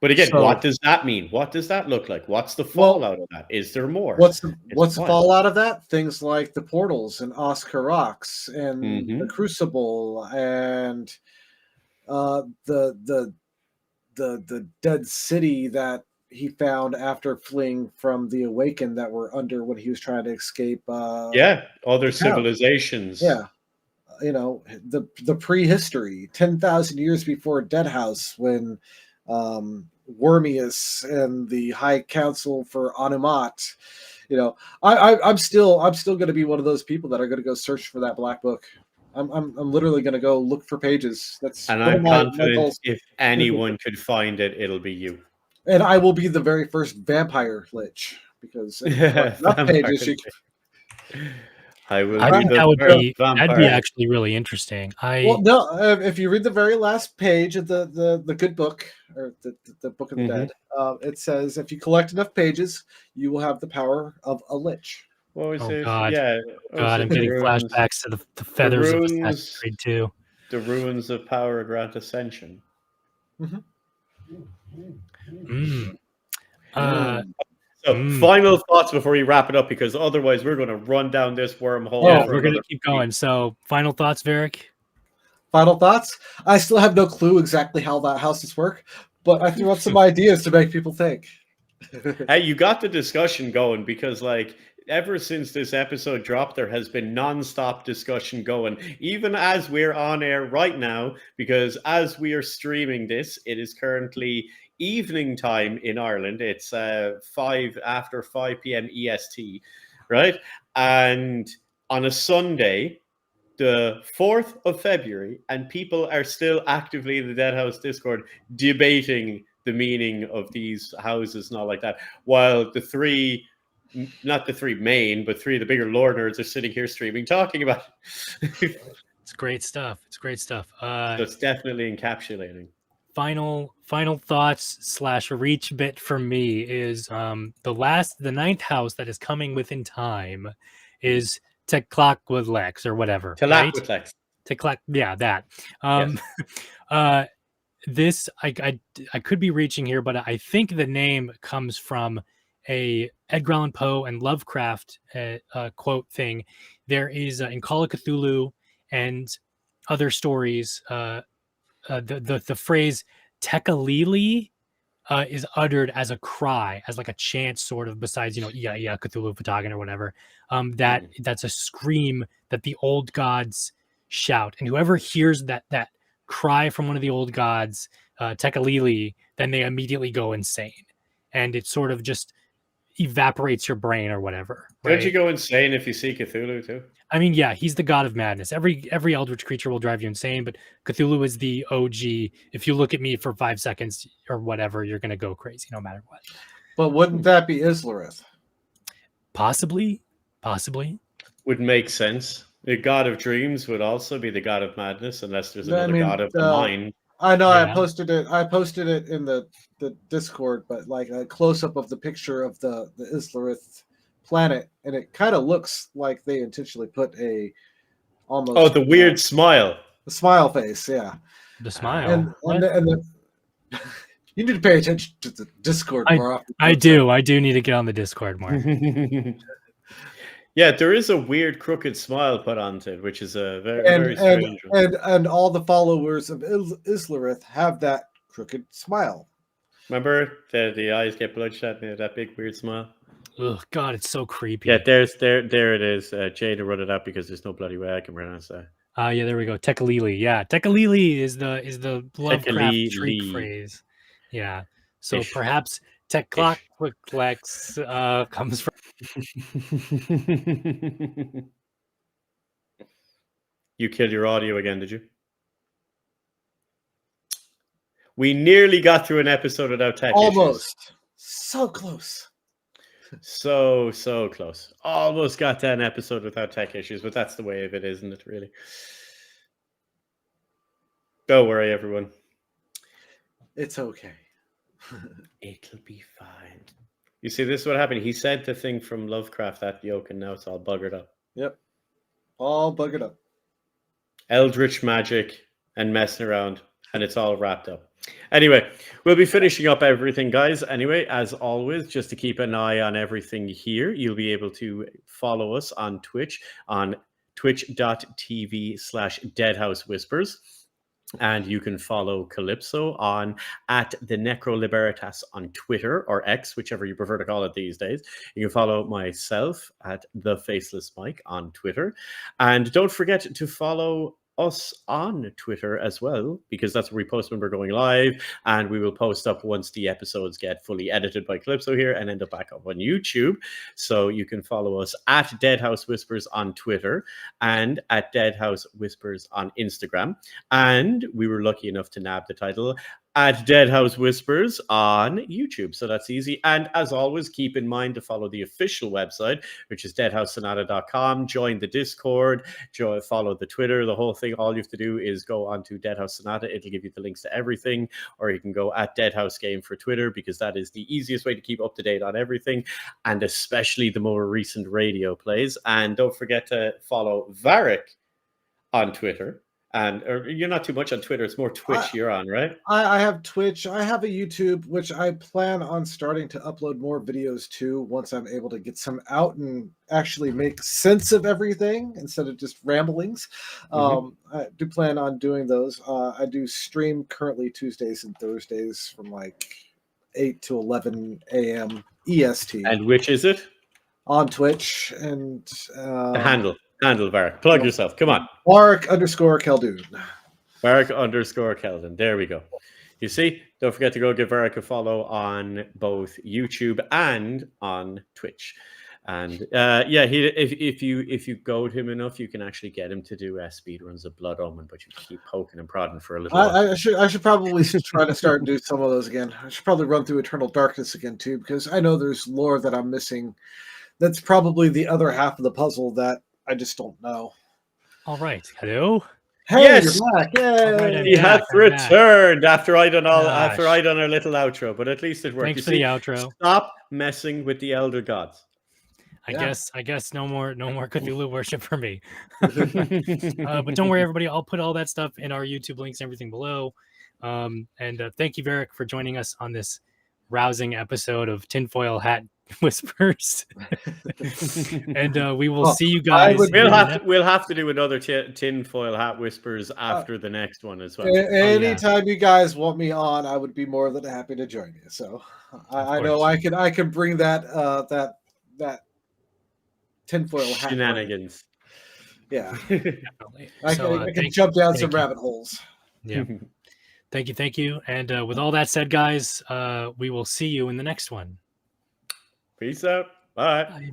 But again, So, what does that mean? What does that look like? What's the fallout of that? Is there more? What's the fallout of that? Things like the portals and Oscar Rocks and the Crucible and the dead city that he found after fleeing from the Awakened, that were under when he was trying to escape. Other civilizations. Yeah, you know, the prehistory, 10,000 years before Deadhaus, when Wormius and the High Council for Anumat. You know, I'm still going to be one of those people that are going to go search for that black book. I'm literally going to go look for pages. And I'm confident if anyone could find it, it'll be you. And I will be the very first vampire lich, because enough pages. I will. I think that'd be actually really interesting. If you read the very last page of the good book, or the Book of the Dead, it says if you collect enough pages, you will have the power of a lich. What was it? God. Yeah. God, I'm getting flashbacks to the feathers of Assassin's Creed 2. The ruins of power grant ascension. So, final thoughts before we wrap it up, because otherwise we're going to run down this wormhole. Yeah, for we're going to another keep week. going. So, final thoughts, Varik? Final thoughts? I still have no clue exactly how that houses work, but I threw out some ideas to make people think. Hey, you got the discussion going, because like ever since this episode dropped, there has been non-stop discussion going, even as we're on air right now, because as we are streaming this, it is currently evening time in Ireland. It's after 5 p.m. EST, right? And on a Sunday, the 4th of February, and people are still actively in the Deadhaus Discord debating the meaning of these houses and all like that, while not the three main, but three of the bigger lore nerds are sitting here streaming, talking about it. It's great stuff. It's great stuff. So it's definitely encapsulating. Final thoughts / reach bit for me is the ninth house that is coming within time is Teclacqualex or whatever. Teclacqualex. Yeah, that. Yes. This I could be reaching here, but I think the name comes from a Edgar Allan Poe and Lovecraft quote thing. There is in Call of Cthulhu and other stories, the phrase Tekalili is uttered as a cry, as like a chant, sort of. Besides, yeah, Cthulhu Fatagan or whatever. That's a scream that the old gods shout, and whoever hears that cry from one of the old gods, Tekalili, then they immediately go insane, and it sort of just evaporates your brain or whatever. Right? Don't you go insane if you see Cthulhu too? I mean, yeah, he's the god of madness. Every eldritch creature will drive you insane, but Cthulhu is the OG. If you look at me for 5 seconds or whatever, you're gonna go crazy no matter what. But wouldn't that be Islarith? Possibly. Would make sense. The god of dreams would also be the god of madness, unless there's another god of the mind. I know. Yeah. I posted it in the Discord, but like a close up of the picture of the Islarith planet, and it kind of looks like they intentionally put almost the weird smile. The smile face, yeah. The smile. And you need to pay attention to the Discord more often. I do need to get on the Discord more. Yeah, there is a weird crooked smile put onto it, which is a very strange one. And all the followers of Islarith have that crooked smile. Remember the eyes get bloodshot and they have that big weird smile? Oh God, it's so creepy. Yeah, there it is. Jada wrote it up because there's no bloody way I can pronounce that. Yeah, there we go. Tekalili. Yeah, Tekalili is the Lovecraft shriek phrase. Yeah. So perhaps Teclacqualex comes from. You killed your audio again, did you? We nearly got through an episode without tech Almost. issues. So close. So close. Almost got to an episode without tech issues, but that's the way of it, isn't it, really? Don't worry, everyone. It's okay. It'll be fine. You see, this is what happened. He sent the thing from Lovecraft at yoke, and now it's all buggered up. Yep. All buggered up. Eldritch magic and messing around, and it's all wrapped up. Anyway, we'll be finishing up everything, guys. Anyway, as always, just to keep an eye on everything here, you'll be able to follow us on Twitch, on twitch.tv/Deadhaus Whispers. And you can follow Calypso on @the Necroliberitas on Twitter, or X, whichever you prefer to call it these days. You can follow myself @the Faceless Mike on Twitter. And don't forget to follow us on Twitter as well, because that's where we post when we're going live, and we will post up once the episodes get fully edited by Calypso here and end up back up on YouTube. So you can follow us @Deadhaus Whispers on Twitter and @Deadhaus Whispers on Instagram. And we were lucky enough to nab the title @Deadhaus Whispers on YouTube. So that's easy. And as always, keep in mind to follow the official website, which is deadhaussonata.com. Join the Discord, follow the Twitter, the whole thing. All you have to do is go onto Deadhaus Sonata. It'll give you the links to everything. Or you can go @Deadhaus Game for Twitter, because that is the easiest way to keep up to date on everything, and especially the more recent radio plays. And don't forget to follow Varik on Twitter And or you're not too much on Twitter. It's more Twitch you're on, right? I have Twitch. I have a YouTube, which I plan on starting to upload more videos to once I'm able to get some out and actually make sense of everything instead of just ramblings. I do plan on doing those. I do stream currently Tuesdays and Thursdays from like 8 to 11 a.m. EST. And which is it? On Twitch. And The handle, Varik. Plug yourself. Come on. Varik_Khaldun. Varik_Khaldun. There we go. You see, don't forget to go give Varik a follow on both YouTube and on Twitch. And if you goad him enough, you can actually get him to do speedruns of Blood Omen, but you keep poking and prodding for a little while. I should probably try to start and do some of those again. I should probably run through Eternal Darkness again too, because I know there's lore that I'm missing. That's probably the other half of the puzzle that I just don't know. All right. Hello. Hey, Yes! you're back. Yay! Right, He has returned after I done Gosh. our little outro, but at least it worked. Thanks You for the see, outro. Stop messing with the elder gods. I guess no more Cthulhu worship for me. But don't worry, everybody. I'll put all that stuff in our YouTube links and everything below. And thank you, Varik, for joining us on this rousing episode of Tinfoil Hat Whispers. And we will see you guys. We'll have to do another Tinfoil Hat Whispers after the next one as well. Anytime you guys want me on, I would be more than happy to join you. So I know I can bring that tinfoil hat shenanigans. Yeah, Definitely. I can jump down some rabbit holes. Yeah. Thank you. And with all that said, guys, we will see you in the next one. Peace out. Bye. Bye, everybody.